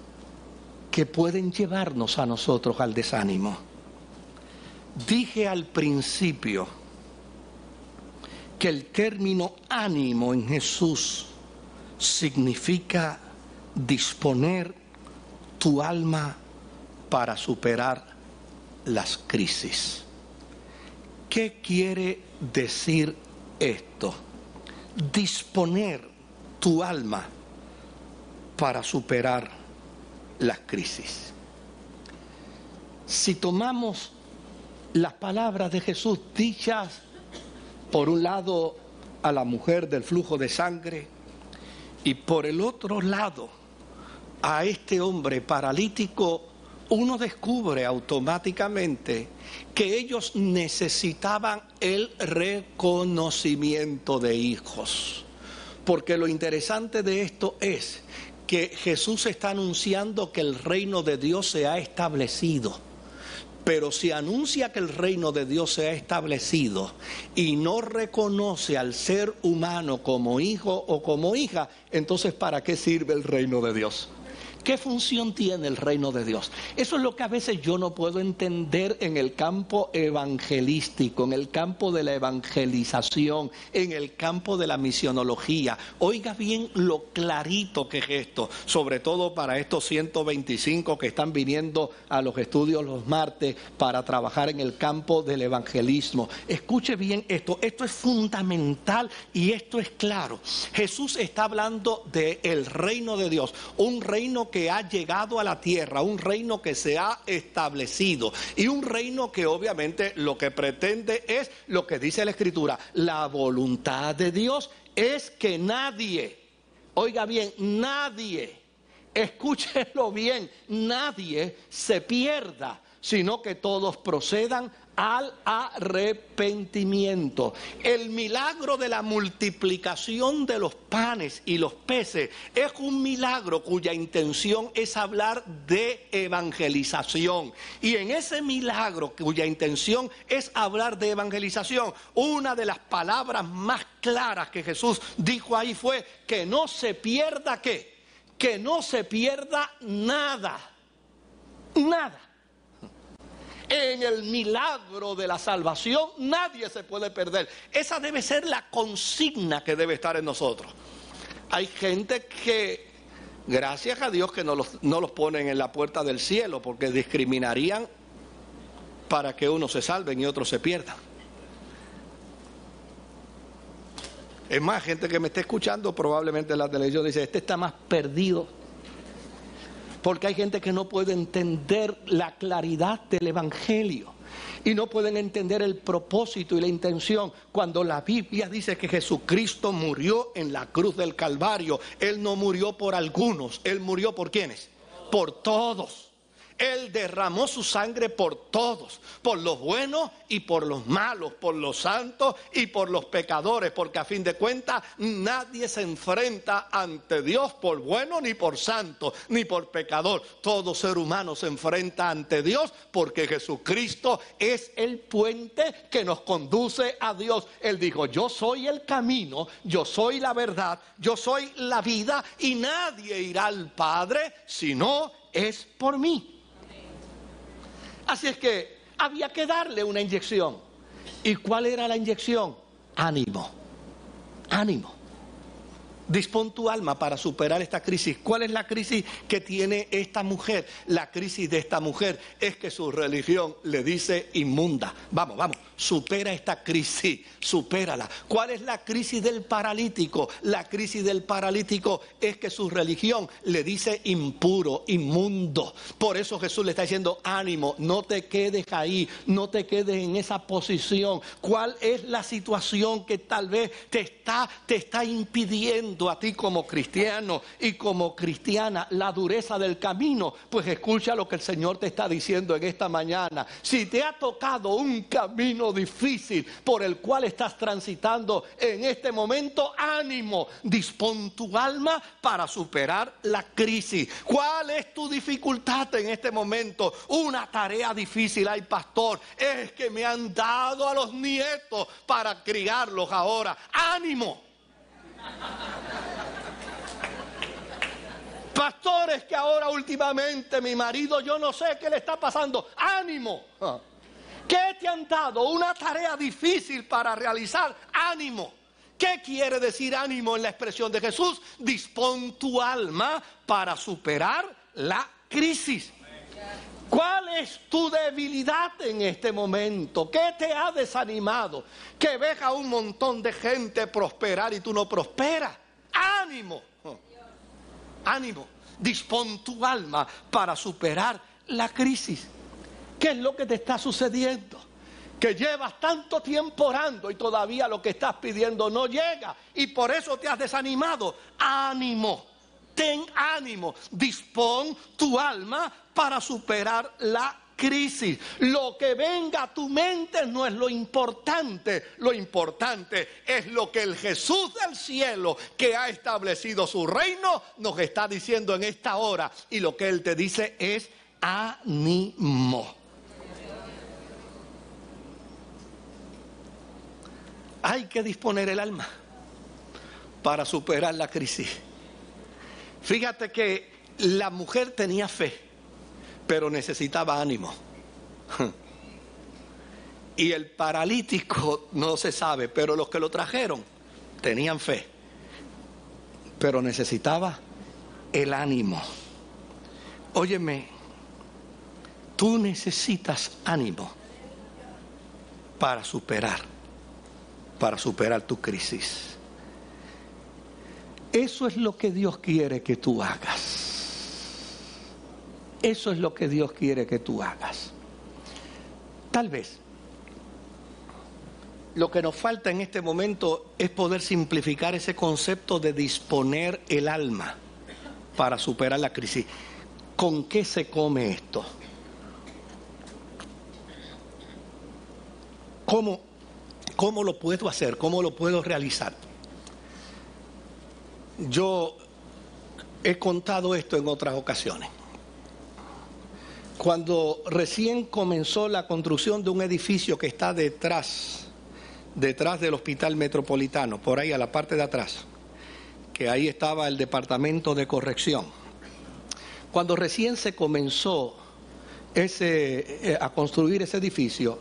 que pueden llevarnos a nosotros al desánimo. Dije al principio que el término ánimo en Jesús significa disponer tu alma para superar las crisis. ¿Qué quiere decir esto? Disponer tu alma para superar las crisis. Si tomamos las palabras de Jesús dichas, por un lado, a la mujer del flujo de sangre, y por el otro lado, a este hombre paralítico, uno descubre automáticamente que ellos necesitaban el reconocimiento de hijos. Porque lo interesante de esto es que Jesús está anunciando que el reino de Dios se ha establecido. Pero si anuncia que el reino de Dios se ha establecido y no reconoce al ser humano como hijo o como hija, entonces ¿para qué sirve el reino de Dios? ¿Qué función tiene el reino de Dios? Eso es lo que a veces yo no puedo entender en el campo evangelístico, en el campo de la evangelización, en el campo de la misionología. Oiga bien lo clarito que es esto, sobre todo para estos 125 que están viniendo a los estudios los martes para trabajar en el campo del evangelismo. Escuche bien esto es fundamental y esto es claro. Jesús está hablando del reino de Dios, un reino que ha llegado a la tierra, un reino que se ha establecido y un reino que obviamente lo que pretende es lo que dice la Escritura. La voluntad de Dios es que nadie, oiga bien, nadie, escúchelo bien, nadie se pierda, sino que todos procedan al arrepentimiento. El milagro de la multiplicación de los panes y los peces es un milagro cuya intención es hablar de evangelización. Y en ese milagro cuya intención es hablar de evangelización, una de las palabras más claras que Jesús dijo ahí fue que no se pierda ¿qué? Que no se pierda nada. Nada. En el milagro de la salvación nadie se puede perder. Esa debe ser la consigna que debe estar en nosotros. Hay gente que, gracias a Dios que no los ponen en la puerta del cielo, porque discriminarían para que unos se salven y otros se pierdan. Es más, gente que me está escuchando probablemente en la televisión dice, este está más perdido. Porque hay gente que no puede entender la claridad del evangelio y no pueden entender el propósito y la intención. Cuando la Biblia dice que Jesucristo murió en la cruz del Calvario, Él no murió por algunos, Él murió ¿por quiénes? Por todos. Él derramó su sangre por todos, por los buenos y por los malos, por los santos y por los pecadores, porque a fin de cuentas nadie se enfrenta ante Dios por bueno ni por santo ni por pecador. Todo ser humano se enfrenta ante Dios porque Jesucristo es el puente que nos conduce a Dios. Él dijo, yo soy el camino, yo soy la verdad, yo soy la vida y nadie irá al Padre si no es por mí. Así es que había que darle una inyección. ¿Y cuál era la inyección? Ánimo, ánimo. Dispón tu alma para superar esta crisis. ¿Cuál es la crisis que tiene esta mujer? La crisis de esta mujer es que su religión le dice inmunda. Vamos, supera esta crisis, supérala. ¿Cuál es la crisis del paralítico? La crisis del paralítico es que su religión le dice impuro, inmundo. Por eso Jesús le está diciendo, ánimo, no te quedes ahí, no te quedes en esa posición. ¿Cuál es la situación que tal vez te está impidiendo a ti como cristiano y como cristiana la dureza del camino? Pues escucha lo que el Señor te está diciendo en esta mañana. Si te ha tocado un camino difícil por el cual estás transitando en este momento, ánimo, dispón tu alma para superar la crisis. ¿Cuál es tu dificultad en este momento? Una tarea difícil. Ay, pastor, es que me han dado a los nietos para criarlos ahora. ¡Ánimo! Pastores, que ahora últimamente mi marido, yo no sé qué le está pasando. ¡Ánimo! ¿Qué te han dado? Una tarea difícil para realizar. ¡Ánimo! ¿Qué quiere decir ánimo en la expresión de Jesús? Dispón tu alma para superar la crisis. ¿Cuál es tu debilidad en este momento? ¿Qué te ha desanimado? Que ves a un montón de gente prosperar y tú no prosperas. ¡Ánimo! Ánimo. Dispón tu alma para superar la crisis. ¿Qué es lo que te está sucediendo? Que llevas tanto tiempo orando y todavía lo que estás pidiendo no llega y por eso te has desanimado. ¡Ánimo! Ten ánimo, dispón tu alma para superar la crisis. Lo que venga a tu mente no es lo importante es lo que el Jesús del cielo, que ha establecido su reino, nos está diciendo en esta hora. Y lo que Él te dice es ánimo. Hay que disponer el alma para superar la crisis. Fíjate que la mujer tenía fe, pero necesitaba ánimo. Y el paralítico no se sabe, pero los que lo trajeron tenían fe, pero necesitaba el ánimo. Óyeme, tú necesitas ánimo para superar tu crisis. Eso es lo que Dios quiere que tú hagas. Eso es lo que Dios quiere que tú hagas. Tal vez lo que nos falta en este momento es poder simplificar ese concepto de disponer el alma para superar la crisis. ¿Con qué se come esto? ¿Cómo lo puedo hacer? ¿Cómo lo puedo realizar? Yo he contado esto en otras ocasiones. Cuando recién comenzó la construcción de un edificio que está detrás del Hospital Metropolitano, por ahí a la parte de atrás, que ahí estaba el Departamento de Corrección. Cuando recién se comenzó a construir ese edificio,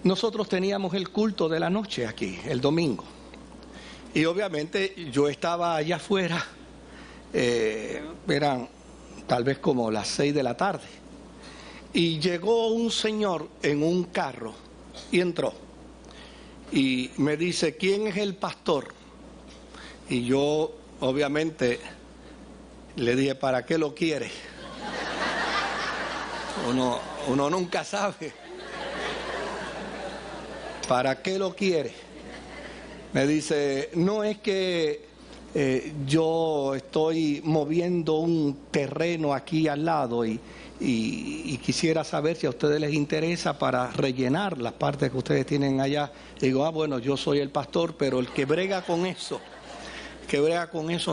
nosotros teníamos el culto de la noche aquí, el domingo. Y obviamente yo estaba allá afuera, eran tal vez como las 6 de la tarde. Y llegó un señor en un carro y entró. Y me dice, ¿quién es el pastor? Y yo obviamente le dije, ¿para qué lo quiere? Uno nunca sabe. ¿Para qué lo quiere? Me dice, no es que yo estoy moviendo un terreno aquí al lado y quisiera saber si a ustedes les interesa para rellenar las partes que ustedes tienen allá. Digo, bueno, yo soy el pastor, pero el que brega con eso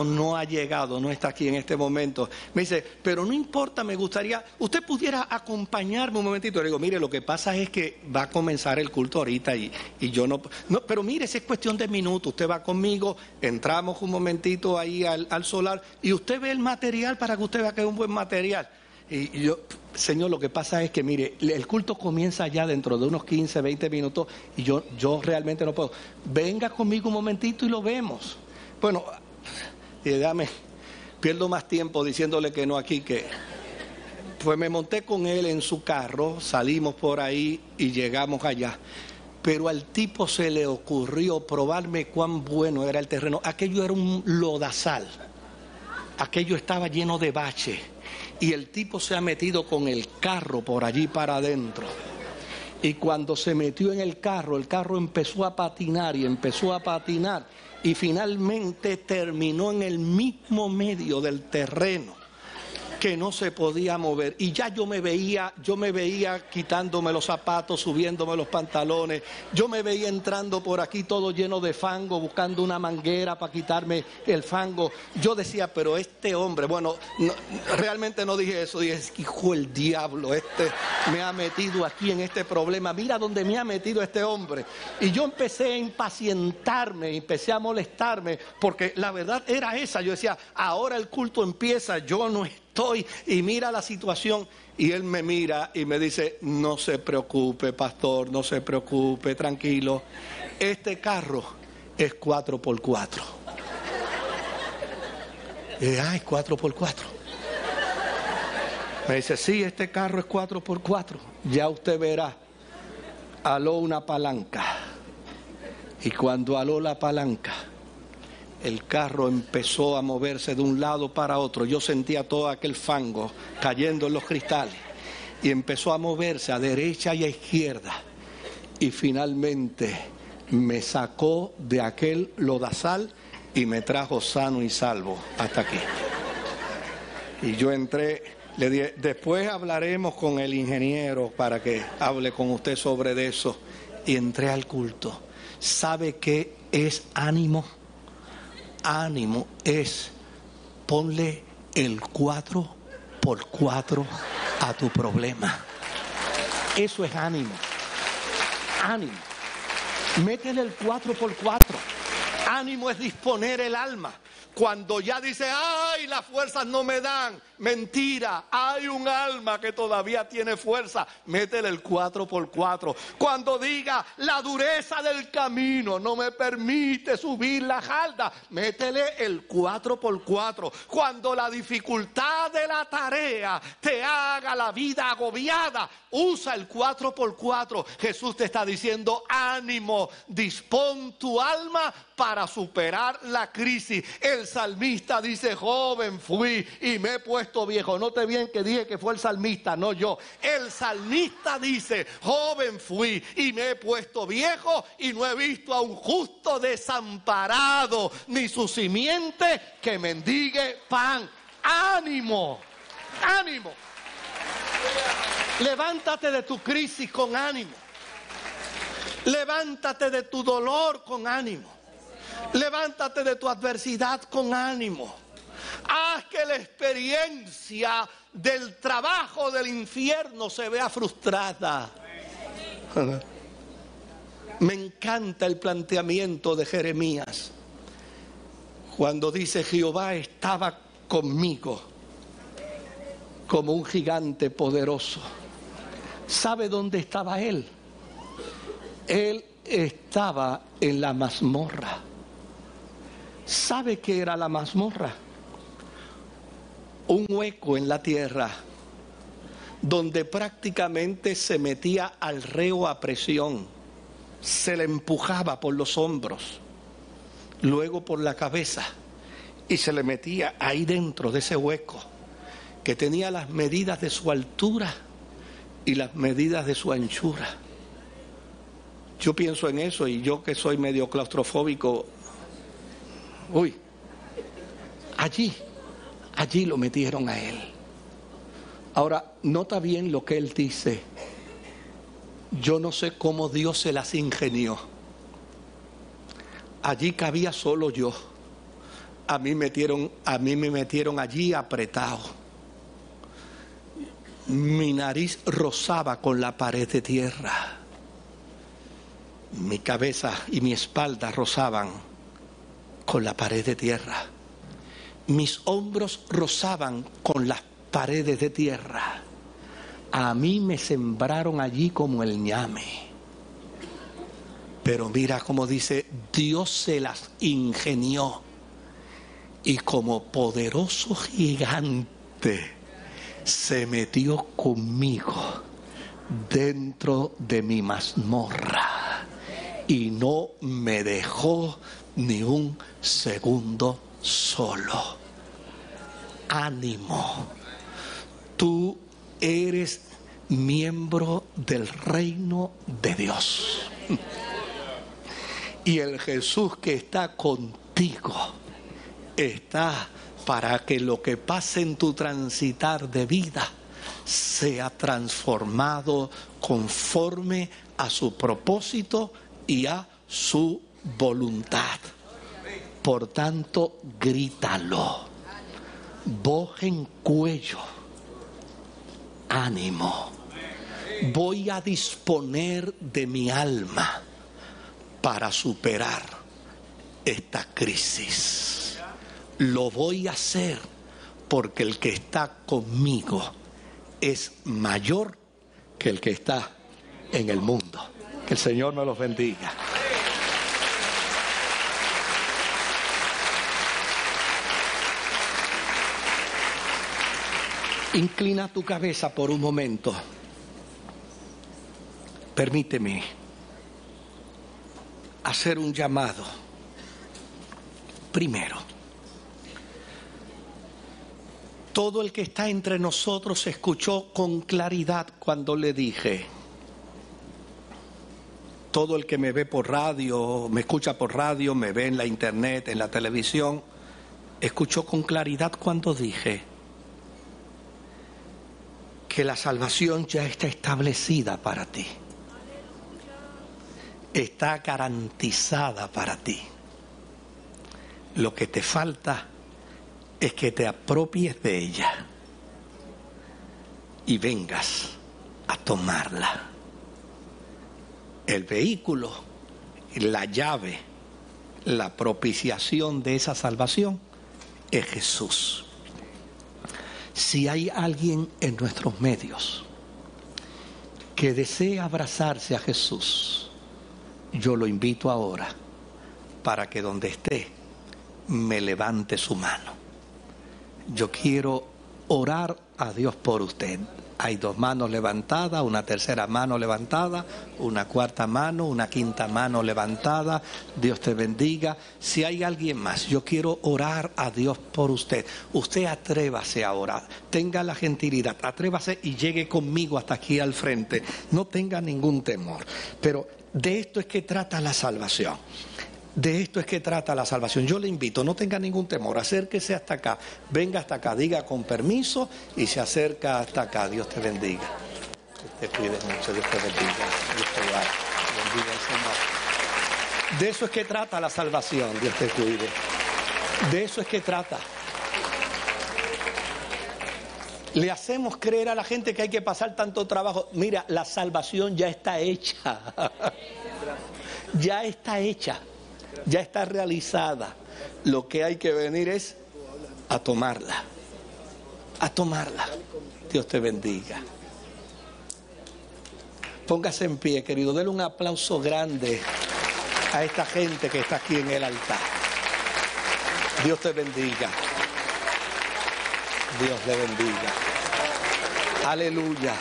no ha llegado, no está aquí en este momento. Me dice, pero no importa, me gustaría, usted pudiera acompañarme un momentito. Le digo, mire, lo que pasa es que va a comenzar el culto ahorita y yo no, pero mire, si es cuestión de minutos, usted va conmigo, entramos un momentito ahí al solar y usted ve el material para que usted vea que es un buen material. Y yo, señor, lo que pasa es que, mire, el culto comienza ya dentro de unos 15, 20 minutos y yo realmente no puedo. Venga conmigo un momentito y lo vemos. Bueno, pierdo más tiempo diciéndole que no aquí que... Pues me monté con él en su carro, salimos por ahí y llegamos allá. Pero al tipo se le ocurrió probarme cuán bueno era el terreno. Aquello era un lodazal, aquello estaba lleno de bache. Y el tipo se ha metido con el carro por allí para adentro. Y cuando se metió en el carro empezó a patinar y finalmente terminó en el mismo medio del terreno que no se podía mover. Y ya yo me veía quitándome los zapatos, subiéndome los pantalones, yo me veía entrando por aquí todo lleno de fango, buscando una manguera para quitarme el fango. Yo decía, pero este hombre, realmente no dije eso, dije, hijo del diablo, me ha metido aquí en este problema, mira dónde me ha metido este hombre. Y yo empecé a impacientarme, empecé a molestarme, porque la verdad era esa. Yo decía, ahora el culto empieza, yo no estoy, y mira la situación. Y él me mira y me dice, no se preocupe, pastor, no se preocupe, tranquilo. Este carro es 4x4. Y dije, es 4x4. Me dice, sí, este carro es 4x4. Ya usted verá. Aló una palanca. Y cuando aló la palanca, el carro empezó a moverse de un lado para otro. Yo sentía todo aquel fango cayendo en los cristales. Y empezó a moverse a derecha y a izquierda. Y finalmente me sacó de aquel lodazal y me trajo sano y salvo hasta aquí. Y yo entré, le dije, después hablaremos con el ingeniero para que hable con usted sobre eso. Y entré al culto. ¿Sabe qué es ánimo? Ánimo es ponle el 4x4 a tu problema. Eso es ánimo. Ánimo. Métele el 4x4. Ánimo es disponer el alma. Cuando ya dice, ay, las fuerzas no me dan. Mentira, hay un alma que todavía tiene fuerza. Métele el 4x4. Cuando diga, la dureza del camino no me permite subir la falda. Métele el 4x4. Cuando la dificultad de la tarea te haga la vida agobiada, usa el 4x4. Jesús te está diciendo, ánimo, dispón tu alma para superar la crisis. El salmista dice, joven fui y me he puesto viejo. Note bien que dije que fue el salmista, no yo. El salmista dice, joven fui y me he puesto viejo y no he visto a un justo desamparado, ni su simiente que mendigue pan. ¡Ánimo! ¡Ánimo! Levántate de tu crisis con ánimo. Levántate de tu dolor con ánimo. Levántate de tu adversidad con ánimo. Haz que la experiencia del trabajo del infierno se vea frustrada. Me encanta el planteamiento de Jeremías cuando dice, Jehová estaba conmigo como un gigante poderoso. ¿Sabe dónde estaba él? Él estaba en la mazmorra. ¿Sabe qué era la mazmorra? Un hueco en la tierra donde prácticamente se metía al reo a presión, se le empujaba por los hombros, luego por la cabeza y se le metía ahí dentro de ese hueco que tenía las medidas de su altura y las medidas de su anchura. Yo pienso en eso y yo que soy medio claustrofóbico, allí lo metieron a él. Ahora, nota bien lo que él dice. Yo no sé cómo Dios se las ingenió. Allí cabía solo yo. A mí me metieron allí apretado. Mi nariz rozaba con la pared de tierra. Mi cabeza y mi espalda rozaban con la pared de tierra. Mis hombros rozaban con las paredes de tierra. A mí me sembraron allí como el ñame. Pero mira cómo dice, Dios se las ingenió. Y como poderoso gigante se metió conmigo dentro de mi mazmorra. Y no me dejó ni un segundo solo. Ánimo. Tú eres miembro del reino de Dios. Y el Jesús que está contigo está para que lo que pase en tu transitar de vida sea transformado conforme a su propósito y a su voluntad. Por tanto, grítalo, voz en cuello, ánimo. Voy a disponer de mi alma para superar esta crisis. Lo voy a hacer porque el que está conmigo es mayor que el que está en el mundo. Que el Señor nos los bendiga. Inclina tu cabeza por un momento. Permíteme hacer un llamado. Primero, todo el que está entre nosotros escuchó con claridad cuando le dije. Todo el que me ve por radio, me escucha por radio, me ve en la internet, en la televisión, escuchó con claridad cuando dije que la salvación ya está establecida para ti. Está garantizada para ti. Lo que te falta es que te apropies de ella y vengas a tomarla. El vehículo, la llave, la propiciación de esa salvación es Jesús. Si hay alguien en nuestros medios que desea abrazarse a Jesús, yo lo invito ahora para que donde esté me levante su mano. Yo quiero orar a Dios por usted. Hay 2 manos levantadas, una tercera mano levantada, una cuarta mano, una quinta mano levantada. Dios te bendiga. Si hay alguien más, yo quiero orar a Dios por usted. Usted atrévase a orar. Tenga la gentilidad, atrévase y llegue conmigo hasta aquí al frente. No tenga ningún temor. Pero de esto es que trata la salvación. De esto es que trata la salvación. Yo le invito, no tenga ningún temor, acérquese hasta acá, venga hasta acá, diga con permiso y se acerca hasta acá. Dios te bendiga. Dios te cuide mucho, Dios te bendiga. Dios te guarde. Bendiga al Señor. De eso es que trata la salvación, Dios te cuide. De eso es que trata. Le hacemos creer a la gente que hay que pasar tanto trabajo. Mira, la salvación ya está hecha. Ya está hecha. Ya está realizada. Lo que hay que venir es a tomarla. A tomarla. Dios te bendiga. Póngase en pie, querido. Denle un aplauso grande a esta gente que está aquí en el altar. Dios te bendiga. Dios le bendiga. Aleluya.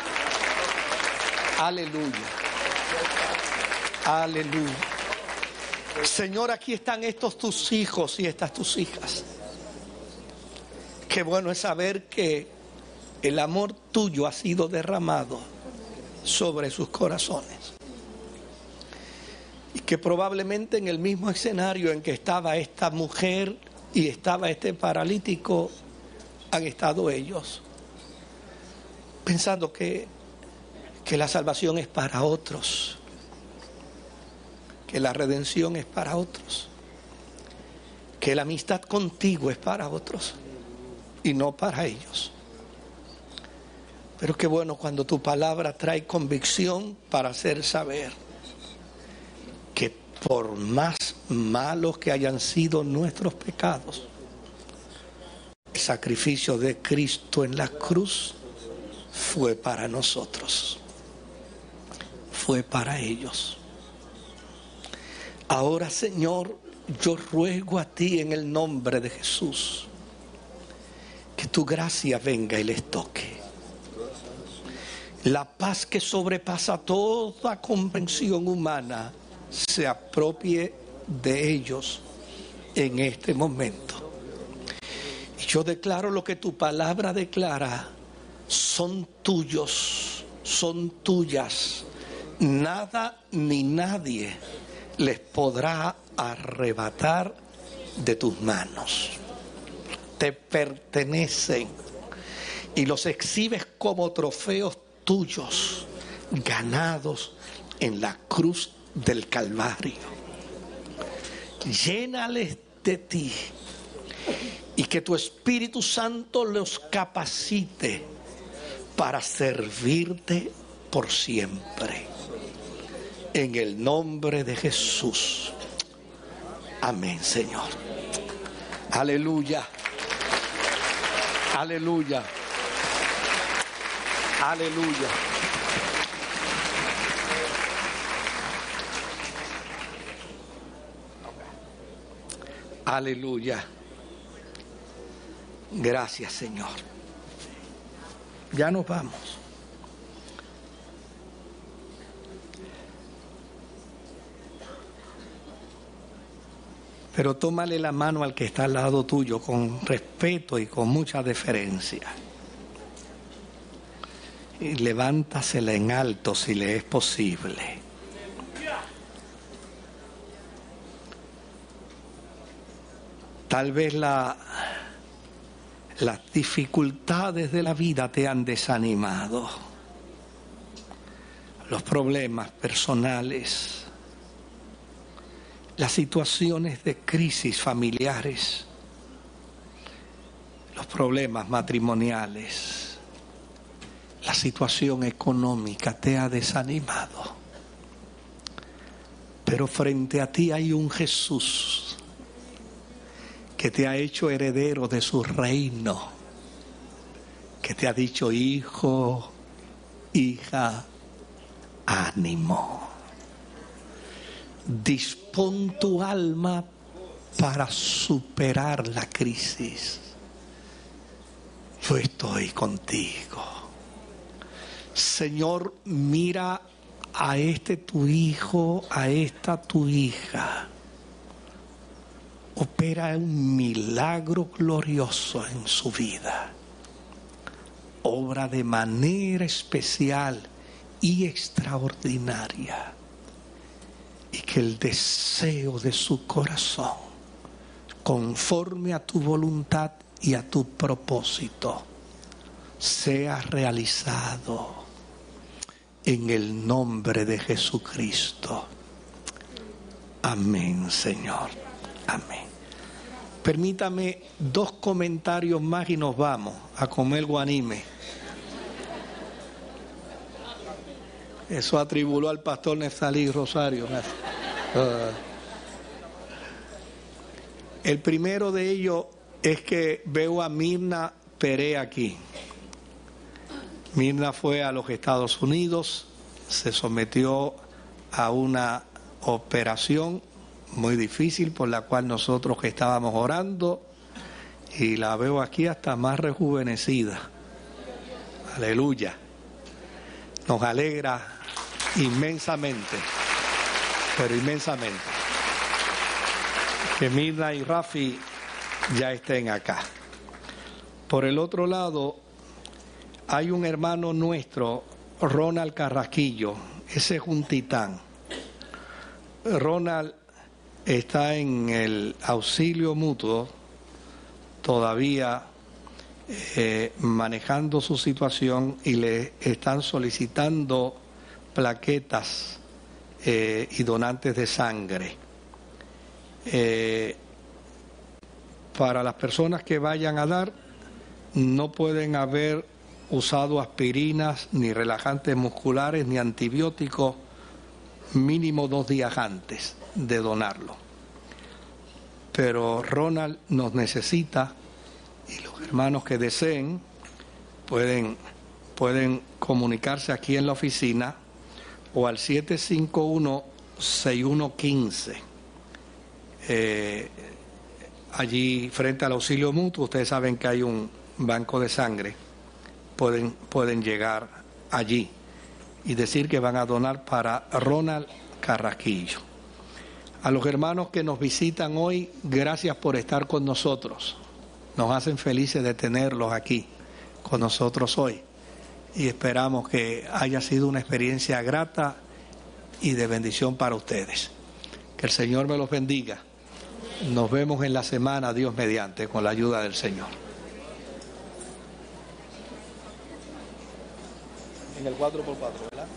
Aleluya. Aleluya. Señor, aquí están estos tus hijos y estas tus hijas. Qué bueno es saber que el amor tuyo ha sido derramado sobre sus corazones. Y que probablemente en el mismo escenario en que estaba esta mujer y estaba este paralítico, han estado ellos, pensando que la salvación es para otros. Que la redención es para otros, que la amistad contigo es para otros y no para ellos. Pero qué bueno cuando tu palabra trae convicción para hacer saber que por más malos que hayan sido nuestros pecados, el sacrificio de Cristo en la cruz fue para nosotros, fue para ellos. Ahora, Señor, yo ruego a ti en el nombre de Jesús que tu gracia venga y les toque. La paz que sobrepasa toda comprensión humana se apropie de ellos en este momento. Y yo declaro lo que tu palabra declara: son tuyos, son tuyas. Nada ni nadie les podrá arrebatar de tus manos. Te pertenecen y los exhibes como trofeos tuyos, ganados en la cruz del Calvario. Llénales de ti y que tu Espíritu Santo los capacite para servirte por siempre. En el nombre de Jesús. Amén, Señor. Aleluya. Aleluya. Aleluya. Aleluya. Gracias, Señor. Ya nos vamos. Pero tómale la mano al que está al lado tuyo con respeto y con mucha deferencia. Y levántasela en alto si le es posible. Tal vez las dificultades de la vida te han desanimado. Los problemas personales, las situaciones de crisis familiares, los problemas matrimoniales, la situación económica te ha desanimado. Pero frente a ti hay un Jesús que te ha hecho heredero de su reino, que te ha dicho: hijo, hija, ánimo. Dispón tu alma para superar la crisis. Yo estoy contigo. Señor, mira a este tu hijo, a esta tu hija. Opera un milagro glorioso en su vida. Obra de manera especial y extraordinaria. Y que el deseo de su corazón, conforme a tu voluntad y a tu propósito, sea realizado en el nombre de Jesucristo. Amén, Señor. Amén. Permítame 2 comentarios más y nos vamos a comer guanime. Eso atribuló al pastor Neftalí Rosario. El primero de ellos es que veo a Mirna Pérez aquí. Mirna fue a los Estados Unidos, se sometió a una operación muy difícil por la cual nosotros estábamos orando, y la veo aquí hasta más rejuvenecida. Aleluya. Nos alegra inmensamente, pero inmensamente, que Mirna y Rafi ya estén acá. Por el otro lado, hay un hermano nuestro, Ronald Carrasquillo. Ese es un titán. Ronald está en el auxilio mutuo todavía manejando su situación, y le están solicitando plaquetas y donantes de sangre. Para las personas que vayan a dar, no pueden haber usado aspirinas, ni relajantes musculares, ni antibióticos, mínimo 2 días antes de donarlo. Pero Ronald nos necesita, y los hermanos que deseen pueden comunicarse aquí en la oficina o al 751-6115. Allí frente al auxilio mutuo, ustedes saben que hay un banco de sangre. Pueden llegar allí y decir que van a donar para Ronald Carrasquillo. A los hermanos que nos visitan hoy, gracias por estar con nosotros. Nos hacen felices de tenerlos aquí con nosotros hoy, y esperamos que haya sido una experiencia grata y de bendición para ustedes. Que el Señor me los bendiga. Nos vemos en la semana, Dios mediante, con la ayuda del Señor. En el 4x4, ¿verdad?